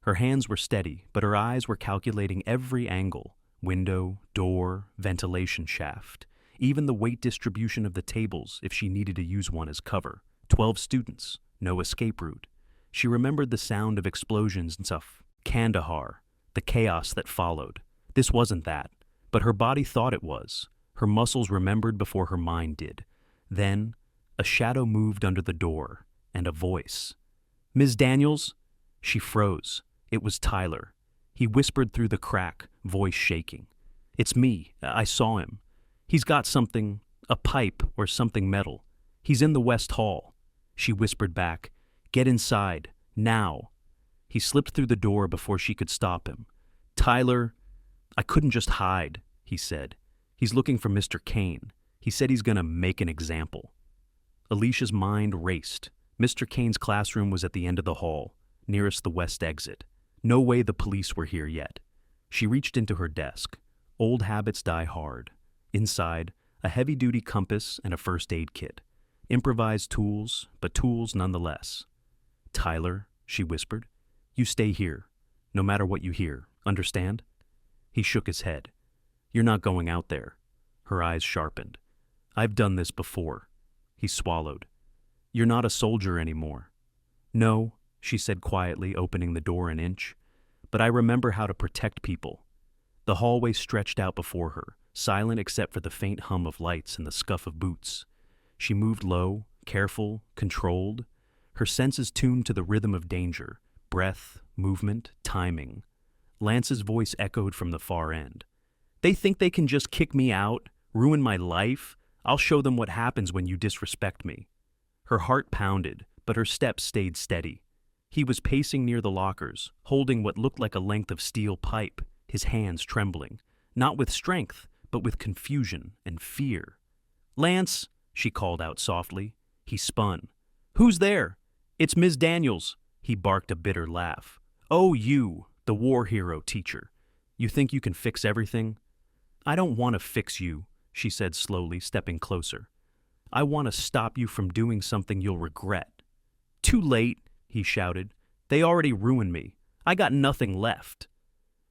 Her hands were steady, but her eyes were calculating every angle. Window, door, ventilation shaft. Even the weight distribution of the tables if she needed to use one as cover. 12 students, no escape route. She remembered the sound of explosions and stuff. Kandahar, the chaos that followed. This wasn't that, but her body thought it was. Her muscles remembered before her mind did. Then, a shadow moved under the door, and a voice. "Ms. Daniels?" She froze. It was Tyler. He whispered through the crack, voice shaking. "It's me. I saw him. He's got something, a pipe or something metal. He's in the West Hall." She whispered back, "Get inside, now." He slipped through the door before she could stop him. "Tyler, I couldn't just hide," he said. "He's looking for Mr. Kane. He said he's gonna make an example." Alicia's mind raced. Mr. Kane's classroom was at the end of the hall, nearest the west exit. No way the police were here yet. She reached into her desk. Old habits die hard. Inside, a heavy-duty compass and a first aid kit. Improvised tools, but tools nonetheless. "Tyler," she whispered, "you stay here, no matter what you hear, understand?" He shook his head. "You're not going out there." Her eyes sharpened. "I've done this before." He swallowed. "You're not a soldier anymore." "No," she said quietly, opening the door an inch. but I remember how to protect people. The hallway stretched out before her, silent except for the faint hum of lights and the scuff of boots. She moved low, careful, controlled, her senses tuned to the rhythm of danger, breath, movement, timing. Lance's voice echoed from the far end. They think they can just kick me out, ruin my life? I'll show them what happens when you disrespect me. Her heart pounded, but her steps stayed steady. He was pacing near the lockers, holding what looked like a length of steel pipe, his hands trembling, not with strength, but with confusion and fear. "Lance," she called out softly. He spun. "Who's there?" "It's Ms. Daniels," he barked a bitter laugh. "Oh, you, the war hero teacher. You think you can fix everything?" "I don't want to fix you," she said slowly, stepping closer. "I want to stop you from doing something you'll regret." "Too late," he shouted. "They already ruined me. I got nothing left."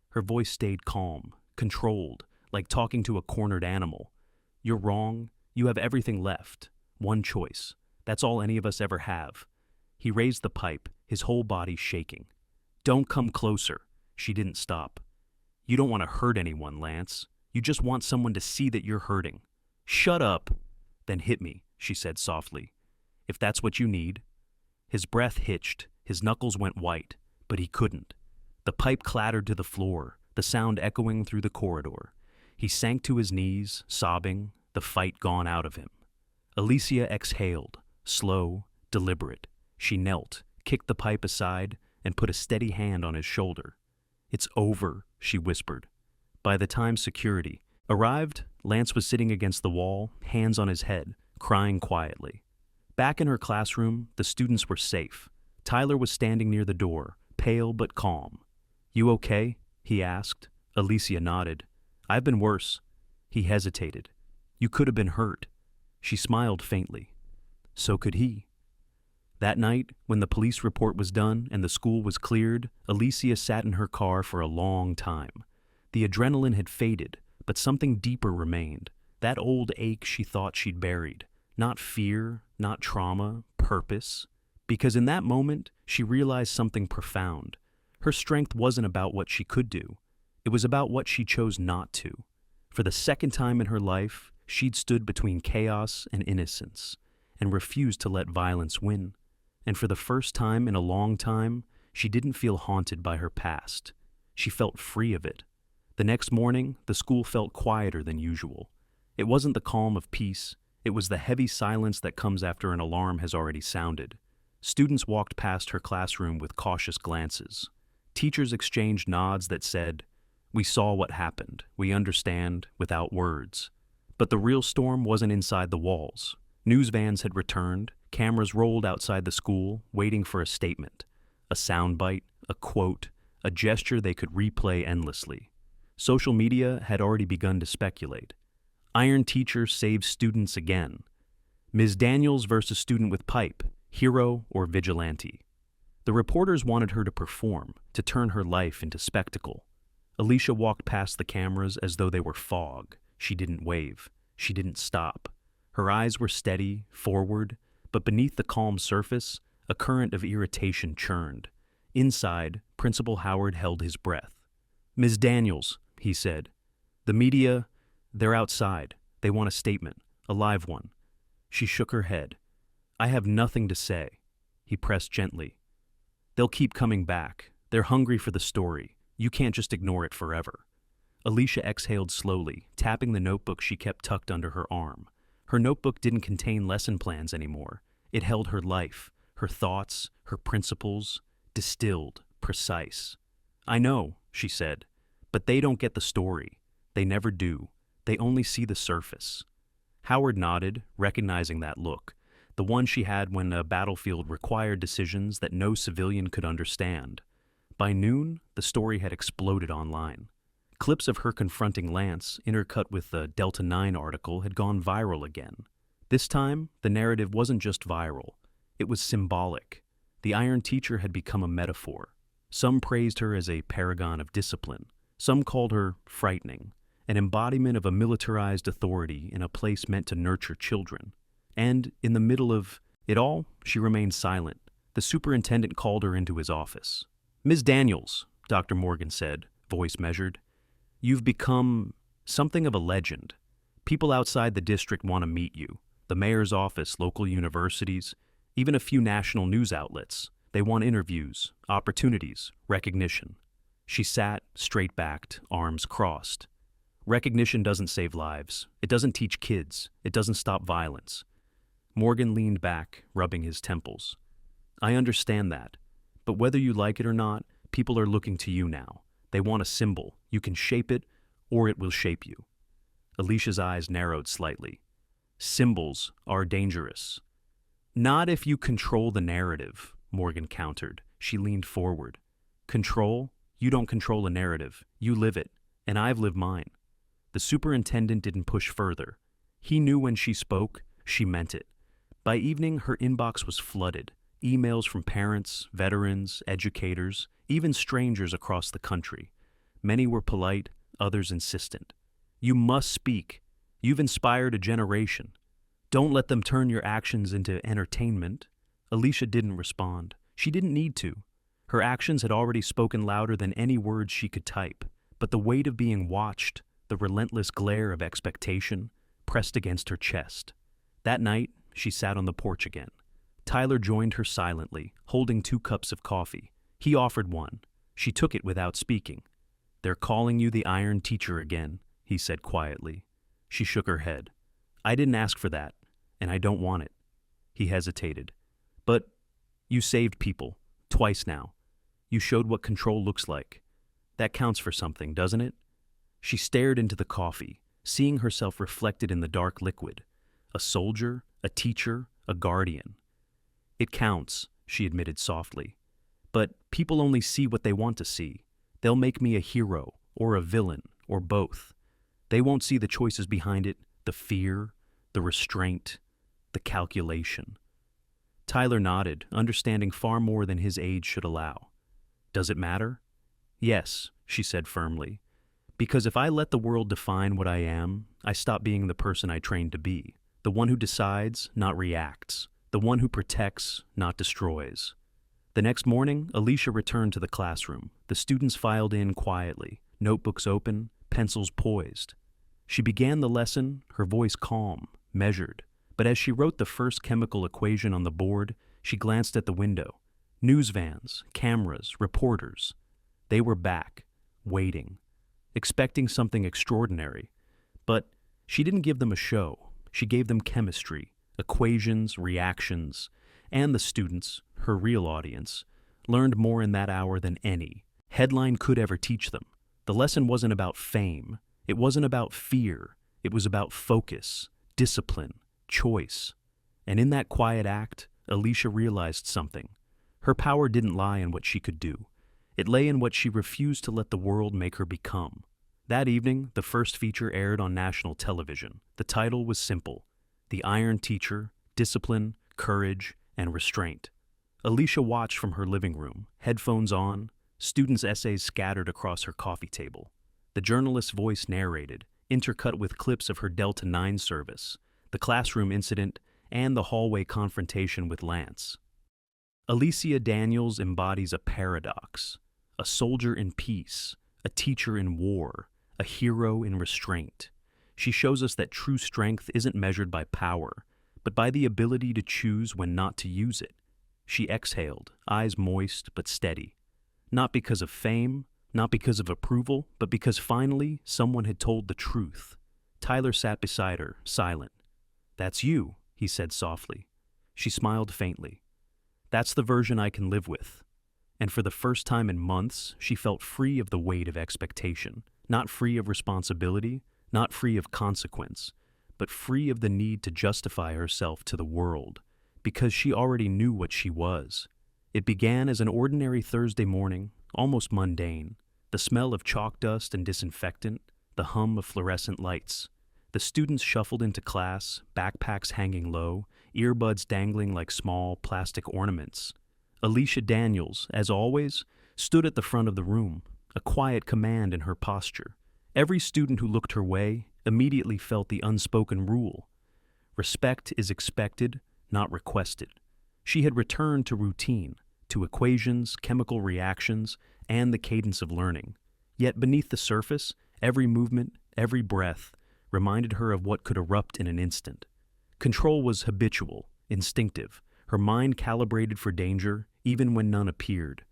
Her voice stayed calm, controlled, like talking to a cornered animal. "You're wrong. You have everything left. One choice. That's all any of us ever have." He raised the pipe, his whole body shaking. "Don't come closer." She didn't stop. "You don't want to hurt anyone, Lance. You just want someone to see that you're hurting." "Shut up." "Then hit me," she said softly. "If that's what you need." His breath hitched, his knuckles went white, but he couldn't. The pipe clattered to the floor, the sound echoing through the corridor. He sank to his knees, sobbing, the fight gone out of him. Alicia exhaled, slow, deliberate. She knelt, kicked the pipe aside, and put a steady hand on his shoulder. "It's over," she whispered. By the time security arrived, Lance was sitting against the wall, hands on his head, crying quietly. Back in her classroom, the students were safe. Tyler was standing near the door, pale but calm. "You okay?" he asked. Alicia nodded. "I've been worse." He hesitated. "You could have been hurt." She smiled faintly. So could he. That night, when the police report was done and the school was cleared, Alicia sat in her car for a long time. The adrenaline had faded, but something deeper remained, that old ache she thought she'd buried. Not fear, not trauma, purpose. Because in that moment, she realized something profound. Her strength wasn't about what she could do. It was about what she chose not to. For the second time in her life, she'd stood between chaos and innocence, and refused to let violence win. And for the first time in a long time, she didn't feel haunted by her past. She felt free of it. The next morning, the school felt quieter than usual. It wasn't the calm of peace. It was the heavy silence that comes after an alarm has already sounded. Students walked past her classroom with cautious glances. Teachers exchanged nods that said, "We saw what happened. We understand," without words. But the real storm wasn't inside the walls. News vans had returned, cameras rolled outside the school, waiting for a statement. A soundbite, a quote, a gesture they could replay endlessly. Social media had already begun to speculate. Iron teacher saves students again. Ms. Daniels versus student with pipe, hero or vigilante. The reporters wanted her to perform, to turn her life into spectacle. Alicia walked past the cameras as though they were fog. She didn't wave. She didn't stop. Her eyes were steady, forward, but beneath the calm surface, a current of irritation churned. Inside, Principal Howard held his breath. "Ms. Daniels," he said, "the media, they're outside. They want a statement, a live one." She shook her head. "I have nothing to say." He pressed gently. "They'll keep coming back. They're hungry for the story. You can't just ignore it forever." Alicia exhaled slowly, tapping the notebook she kept tucked under her arm. Her notebook didn't contain lesson plans anymore. It held her life, her thoughts, her principles, distilled, precise. "I know," she said, "but they don't get the story. They never do. They only see the surface." Howard nodded, recognizing that look, the one she had when a battlefield required decisions that no civilian could understand. By noon, the story had exploded online. Clips of her confronting Lance, intercut with the Delta 9 article, had gone viral again. This time, the narrative wasn't just viral. It was symbolic. The Iron Teacher had become a metaphor. Some praised her as a paragon of discipline. Some called her frightening, an embodiment of a militarized authority in a place meant to nurture children. And, in the middle of it all, she remained silent. The superintendent called her into his office. "Ms. Daniels," Dr. Morgan said, voice measured. You've become something of a legend. People outside the district want to meet you. The mayor's office, local universities, even a few national news outlets. They want interviews, opportunities, recognition. She sat, straight-backed, arms crossed. Recognition doesn't save lives. It doesn't teach kids. It doesn't stop violence. Morgan leaned back, rubbing his temples. I understand that. But whether you like it or not, people are looking to you now. They want a symbol. You can shape it, or it will shape you. Alicia's eyes narrowed slightly. Symbols are dangerous. Not if you control the narrative, Morgan countered. She leaned forward. Control? You don't control a narrative. You live it, and I've lived mine. The superintendent didn't push further. He knew when she spoke, she meant it. By evening, her inbox was flooded. Emails from parents, veterans, educators, even strangers across the country. Many were polite, others insistent. You must speak. You've inspired a generation. Don't let them turn your actions into entertainment. Alicia didn't respond. She didn't need to. Her actions had already spoken louder than any words she could type. But the weight of being watched, the relentless glare of expectation, pressed against her chest. That night, she sat on the porch again. Tyler joined her silently, holding 2 cups of coffee. He offered one. She took it without speaking. They're calling you the Iron Teacher again, he said quietly. She shook her head. I didn't ask for that, and I don't want it. He hesitated. But you saved people, twice now. You showed what control looks like. That counts for something, doesn't it? She stared into the coffee, seeing herself reflected in the dark liquid. A soldier, a teacher, a guardian. It counts, she admitted softly. But people only see what they want to see. They'll make me a hero, or a villain, or both. They won't see the choices behind it, the fear, the restraint, the calculation. Tyler nodded, understanding far more than his age should allow. Does it matter? Yes, she said firmly. Because if I let the world define what I am, I stop being the person I trained to be. The one who decides, not reacts. The one who protects, not destroys. The next morning, Alicia returned to the classroom. The students filed in quietly, notebooks open, pencils poised. She began the lesson, her voice calm, measured. But as she wrote the first chemical equation on the board, she glanced at the window. News vans, cameras, reporters. They were back, waiting, expecting something extraordinary. But she didn't give them a show. She gave them chemistry, equations, reactions, and the students, her real audience, learned more in that hour than any headline could ever teach them. The lesson wasn't about fame. It wasn't about fear. It was about focus, discipline, choice. And in that quiet act, Alicia realized something. Her power didn't lie in what she could do. It lay in what she refused to let the world make her become. That evening, the first feature aired on national television. The title was simple: The Iron Teacher, Discipline, Courage, and Restraint. Alicia watched from her living room, headphones on, students' essays scattered across her coffee table. The journalist's voice narrated, intercut with clips of her Delta 9 service, the classroom incident, and the hallway confrontation with Lance. Alicia Daniels embodies a paradox: a soldier in peace, a teacher in war, a hero in restraint. She shows us that true strength isn't measured by power, but by the ability to choose when not to use it. She exhaled, eyes moist but steady. Not because of fame, not because of approval, but because finally someone had told the truth. Tyler sat beside her, silent. That's you, he said softly. She smiled faintly. That's the version I can live with. And for the first time in months, she felt free of the weight of expectation, not free of responsibility, not free of consequence, but free of the need to justify herself to the world, because she already knew what she was. It began as an ordinary Thursday morning, almost mundane, the smell of chalk dust and disinfectant, the hum of fluorescent lights. The students shuffled into class, backpacks hanging low, earbuds dangling like small plastic ornaments. Alicia Daniels, as always, stood at the front of the room, a quiet command in her posture. Every student who looked her way immediately felt the unspoken rule. Respect is expected, not requested. She had returned to routine, to equations, chemical reactions, and the cadence of learning. Yet beneath the surface, every movement, every breath, reminded her of what could erupt in an instant. Control was habitual, instinctive, her mind calibrated for danger even when none appeared.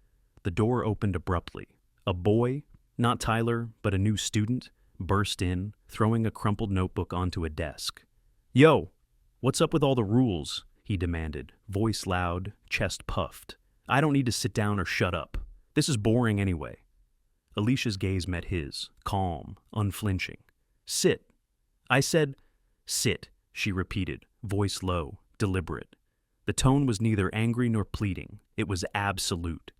The door opened abruptly. A boy, not Tyler, but a new student, burst in, throwing a crumpled notebook onto a desk. "Yo, what's up with all the rules?" he demanded, voice loud, chest puffed. "I don't need to sit down or shut up. This is boring anyway." Alicia's gaze met his, calm, unflinching. "Sit." "I said, sit," she repeated, voice low, deliberate. The tone was neither angry nor pleading. It was absolute.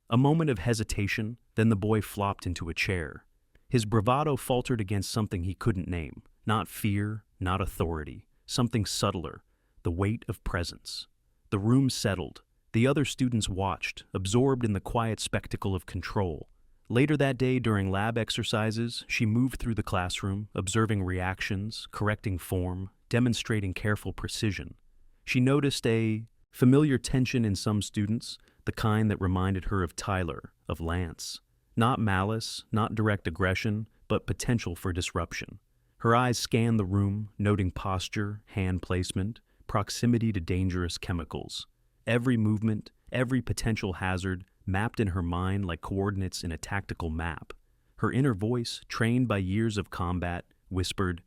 A moment of hesitation, then the boy flopped into a chair. His bravado faltered against something he couldn't name. Not fear, not authority. Something subtler. The weight of presence. The room settled. The other students watched, absorbed in the quiet spectacle of control. Later that day, during lab exercises, she moved through the classroom, observing reactions, correcting form, demonstrating careful precision. She noticed a familiar tension in some students, the kind that reminded her of Tyler, of Lance. Not malice, not direct aggression, but potential for disruption. Her eyes scanned the room, noting posture, hand placement, proximity to dangerous chemicals. Every movement, every potential hazard, mapped in her mind like coordinates in a tactical map. Her inner voice, trained by years of combat, whispered,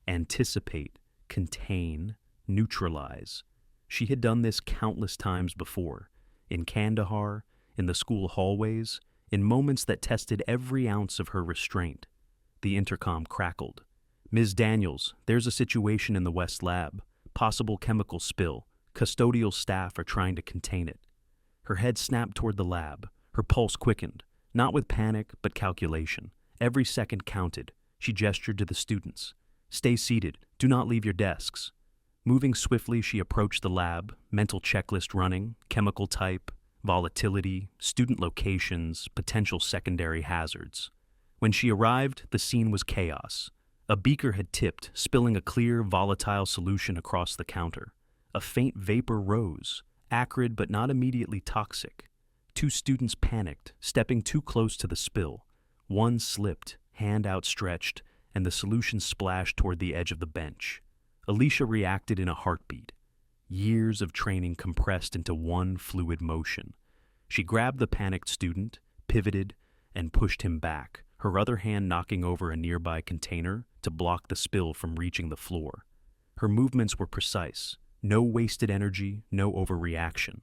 "Anticipate, contain, neutralize." She had done this countless times before, in Kandahar, in the school hallways, in moments that tested every ounce of her restraint. The intercom crackled. "Ms. Daniels, there's a situation in the West Lab. Possible chemical spill. Custodial staff are trying to contain it." Her head snapped toward the lab. Her pulse quickened, not with panic, but calculation. Every second counted. She gestured to the students. "Stay seated. Do not leave your desks." Moving swiftly, she approached the lab, mental checklist running, chemical type, volatility, student locations, potential secondary hazards. When she arrived, the scene was chaos. A beaker had tipped, spilling a clear, volatile solution across the counter. A faint vapor rose, acrid but not immediately toxic. Two students panicked, stepping too close to the spill. One slipped, hand outstretched, and the solution splashed toward the edge of the bench. Alicia reacted in a heartbeat. Years of training compressed into one fluid motion. She grabbed the panicked student, pivoted, and pushed him back, her other hand knocking over a nearby container to block the spill from reaching the floor. Her movements were precise. No wasted energy, no overreaction.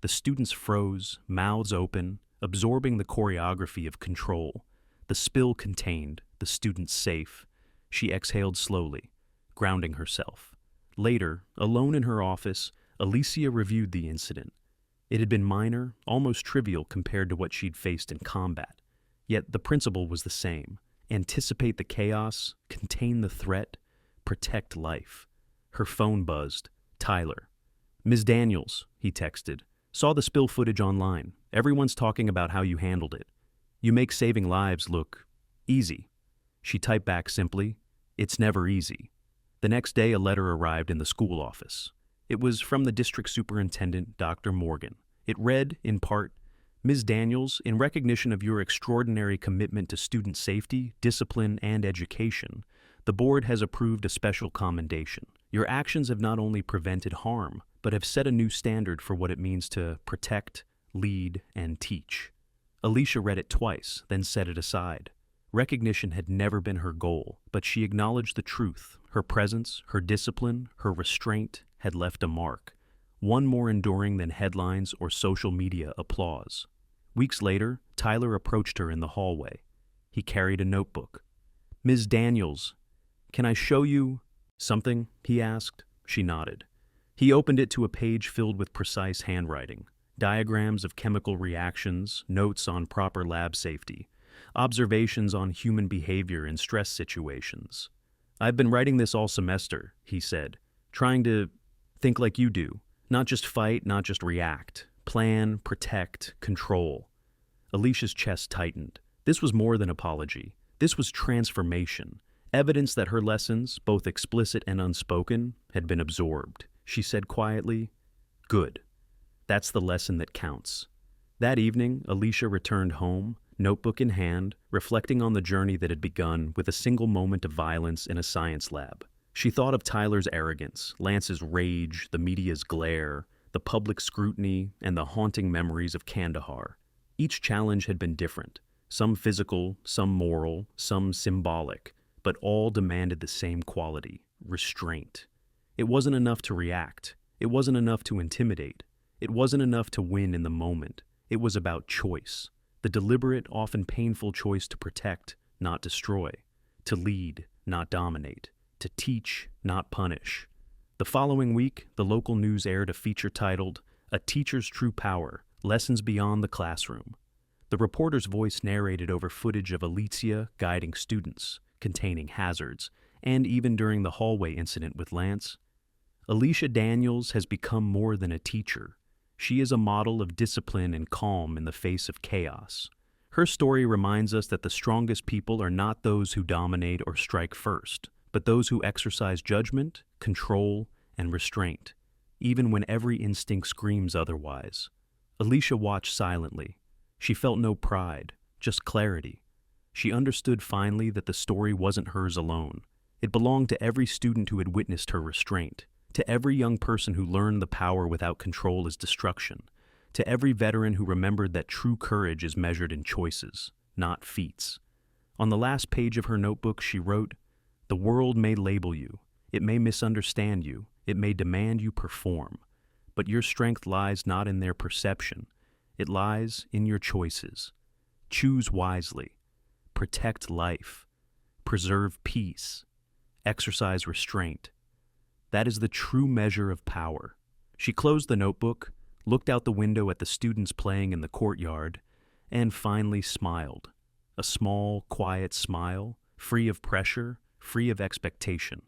The students froze, mouths open, absorbing the choreography of control. The spill contained, the students safe. She exhaled slowly, grounding herself. Later, alone in her office, Alicia reviewed the incident. It had been minor, almost trivial compared to what she'd faced in combat. Yet the principle was the same. Anticipate the chaos, contain the threat, protect life. Her phone buzzed. Tyler. "Ms. Daniels," he texted. "Saw the spill footage online. Everyone's talking about how you handled it. You make saving lives look easy." She typed back simply, "It's never easy." The next day, a letter arrived in the school office. It was from the district superintendent, Dr. Morgan. It read, in part, "Ms. Daniels, in recognition of your extraordinary commitment to student safety, discipline, and education, the board has approved a special commendation. Your actions have not only prevented harm, but have set a new standard for what it means to protect, lead, and teach." Alicia read it twice, then set it aside. Recognition had never been her goal, but she acknowledged the truth. Her presence, her discipline, her restraint had left a mark, one more enduring than headlines or social media applause. Weeks later, Tyler approached her in the hallway. He carried a notebook. "Ms. Daniels, can I show you something?" he asked. She nodded. He opened it to a page filled with precise handwriting, diagrams of chemical reactions, notes on proper lab safety, observations on human behavior in stress situations. "I've been writing this all semester," he said, "trying to think like you do, not just fight, not just react, plan, protect, control." Alicia's chest tightened. This was more than apology. This was transformation, evidence that her lessons, both explicit and unspoken, had been absorbed. She said quietly, "Good. That's the lesson that counts. That evening, Alicia returned home, notebook in hand, reflecting on the journey that had begun with a single moment of violence in a science lab. She thought of Tyler's arrogance, Lance's rage, the media's glare, the public scrutiny, and the haunting memories of Kandahar. Each challenge had been different, some physical, some moral, some symbolic, but all demanded the same quality: restraint. It wasn't enough to react. It wasn't enough to intimidate. It wasn't enough to win in the moment. It was about choice, the deliberate, often painful choice to protect, not destroy, to lead, not dominate, to teach, not punish. The following week, the local news aired a feature titled, "A Teacher's True Power: Lessons Beyond the Classroom." The reporter's voice narrated over footage of Alicia guiding students, containing hazards, and even during the hallway incident with Lance. Alicia Daniels has become more than a teacher. She is a model of discipline and calm in the face of chaos. Her story reminds us that the strongest people are not those who dominate or strike first, but those who exercise judgment, control, and restraint, even when every instinct screams otherwise. Alicia watched silently. She felt no pride, just clarity. She understood finally that the story wasn't hers alone. It belonged to every student who had witnessed her restraint, to every young person who learned the power without control is destruction, to every veteran who remembered that true courage is measured in choices, not feats. On the last page of her notebook, she wrote, "The world may label you, it may misunderstand you, it may demand you perform, but your strength lies not in their perception, it lies in your choices. Choose wisely, protect life, preserve peace, exercise restraint. That is the true measure of power." She closed the notebook, looked out the window at the students playing in the courtyard, and finally smiled. A small, quiet smile, free of pressure, free of expectation.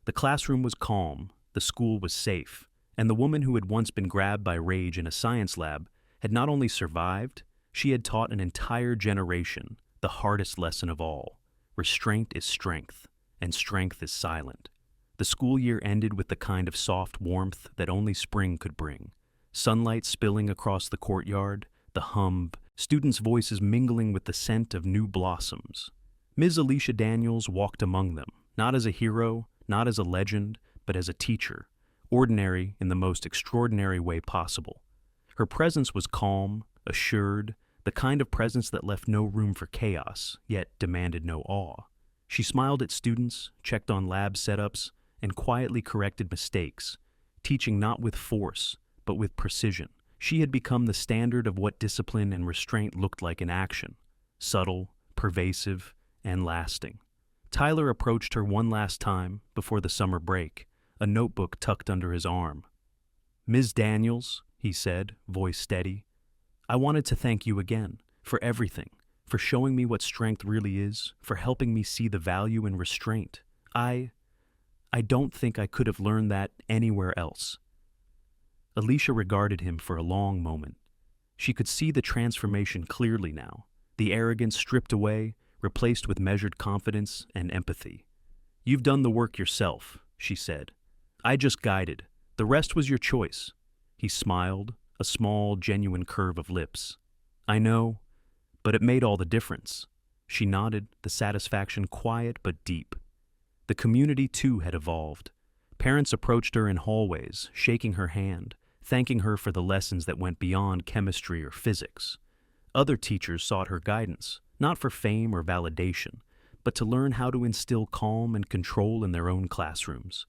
The classroom was calm, the school was safe, and the woman who had once been grabbed by rage in a science lab had not only survived, she had taught an entire generation the hardest lesson of all: restraint is strength, and strength is silent. The school year ended with the kind of soft warmth that only spring could bring. Sunlight spilling across the courtyard, the hum, students' voices mingling with the scent of new blossoms. Ms. Alicia Daniels walked among them, not as a hero, not as a legend, but as a teacher, ordinary in the most extraordinary way possible. Her presence was calm, assured, the kind of presence that left no room for chaos, yet demanded no awe. She smiled at students, checked on lab setups, and quietly corrected mistakes, teaching not with force, but with precision. She had become the standard of what discipline and restraint looked like in action: subtle, pervasive, and lasting. Tyler approached her one last time before the summer break, a notebook tucked under his arm. "Ms. Daniels," he said, voice steady, "I wanted to thank you again for everything, for showing me what strength really is, for helping me see the value in restraint. I don't think I could have learned that anywhere else." Alicia regarded him for a long moment. She could see the transformation clearly now, the arrogance stripped away, replaced with measured confidence and empathy. "You've done the work yourself," she said. "I just guided. The rest was your choice." He smiled, a small, genuine curve of lips. "I know, but it made all the difference." She nodded, the satisfaction quiet but deep. The community, too, had evolved. Parents approached her in hallways, shaking her hand, thanking her for the lessons that went beyond chemistry or physics. Other teachers sought her guidance, not for fame or validation, but to learn how to instill calm and control in their own classrooms.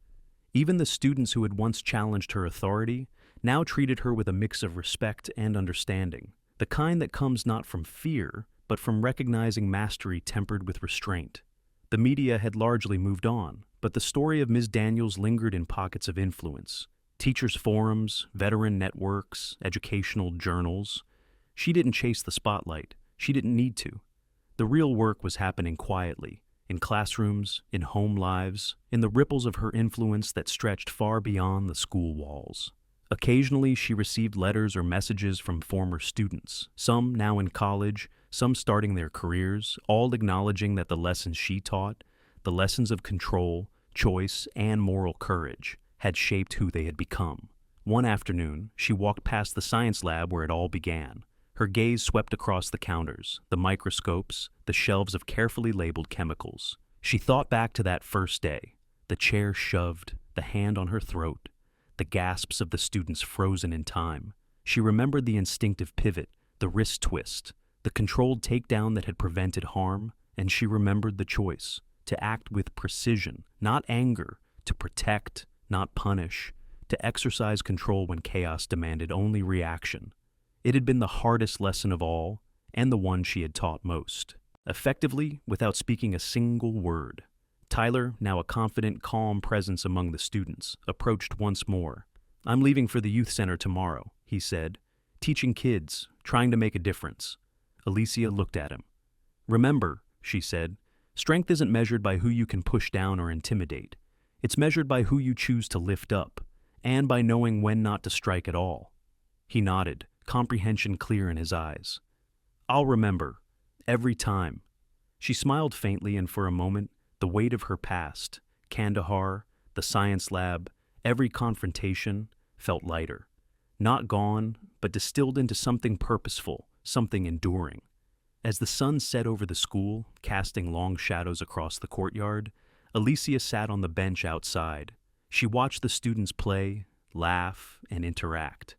Even the students who had once challenged her authority now treated her with a mix of respect and understanding, the kind that comes not from fear, but from recognizing mastery tempered with restraint. The media had largely moved on, but the story of Ms. Daniels lingered in pockets of influence. Teachers' forums, veteran networks, educational journals. She didn't chase the spotlight. She didn't need to. The real work was happening quietly, in classrooms, in home lives, in the ripples of her influence that stretched far beyond the school walls. Occasionally, she received letters or messages from former students, some now in college, some starting their careers, all acknowledging that the lessons she taught, the lessons of control, choice, and moral courage, had shaped who they had become. One afternoon, she walked past the science lab where it all began. Her gaze swept across the counters, the microscopes, the shelves of carefully labeled chemicals. She thought back to that first day, the chair shoved, the hand on her throat, the gasps of the students frozen in time. She remembered the instinctive pivot, the wrist twist, the controlled takedown that had prevented harm, and she remembered the choice, to act with precision, not anger, to protect, not punish, to exercise control when chaos demanded only reaction. It had been the hardest lesson of all, and the one she had taught most. Effectively, without speaking a single word, Tyler, now a confident, calm presence among the students, approached once more. "I'm leaving for the youth center tomorrow," he said. "Teaching kids, trying to make a difference." Alicia looked at him. "Remember," she said, "strength isn't measured by who you can push down or intimidate. It's measured by who you choose to lift up, and by knowing when not to strike at all." He nodded, comprehension clear in his eyes. "I'll remember. Every time." She smiled faintly, and for a moment, the weight of her past, Kandahar, the science lab, every confrontation, felt lighter. Not gone, but distilled into something purposeful, something enduring. As the sun set over the school, casting long shadows across the courtyard, Alicia sat on the bench outside. She watched the students play, laugh, and interact.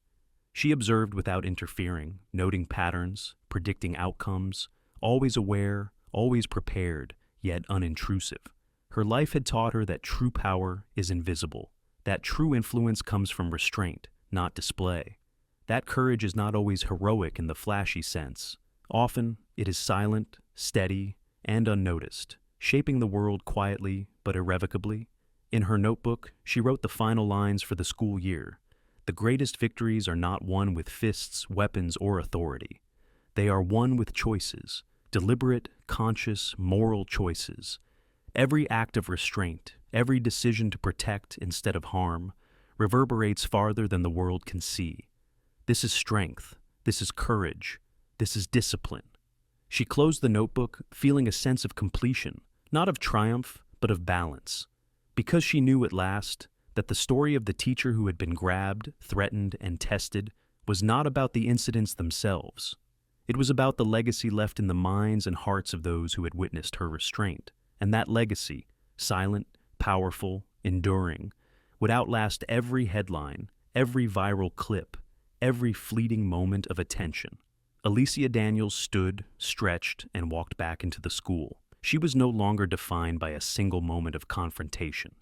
She observed without interfering, noting patterns, predicting outcomes, always aware, always prepared, yet unintrusive. Her life had taught her that true power is invisible, that true influence comes from restraint, not display. That courage is not always heroic in the flashy sense. Often, it is silent, steady, and unnoticed, shaping the world quietly but irrevocably. In her notebook, she wrote the final lines for the school year. "The greatest victories are not won with fists, weapons, or authority. They are won with choices, deliberate, conscious, moral choices. Every act of restraint, every decision to protect instead of harm, reverberates farther than the world can see. This is strength. This is courage. This is discipline." She closed the notebook, feeling a sense of completion, not of triumph, but of balance. Because she knew at last that the story of the teacher who had been grabbed, threatened, and tested was not about the incidents themselves. It was about the legacy left in the minds and hearts of those who had witnessed her restraint. And that legacy, silent, powerful, enduring, would outlast every headline, every viral clip, every fleeting moment of attention. Alicia Daniels stood, stretched, and walked back into the school. She was no longer defined by a single moment of confrontation.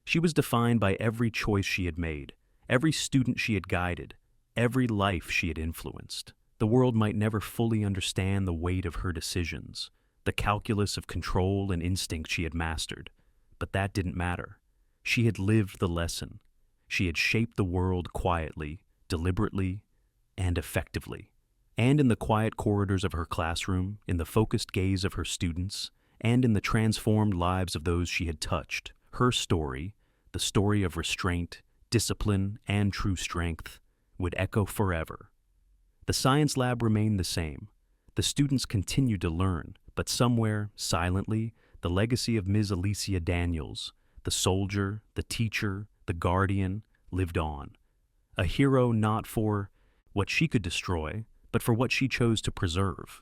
She was defined by every choice she had made, every student she had guided, every life she had influenced. The world might never fully understand the weight of her decisions, the calculus of control and instinct she had mastered, but that didn't matter. She had lived the lesson. She had shaped the world quietly, deliberately, and effectively. And in the quiet corridors of her classroom, in the focused gaze of her students, and in the transformed lives of those she had touched, her story, the story of restraint, discipline, and true strength, would echo forever. The science lab remained the same. The students continued to learn, but somewhere, silently, the legacy of Ms. Alicia Daniels, the soldier, the teacher, the guardian, lived on. A hero not for what she could destroy, but for what she chose to preserve.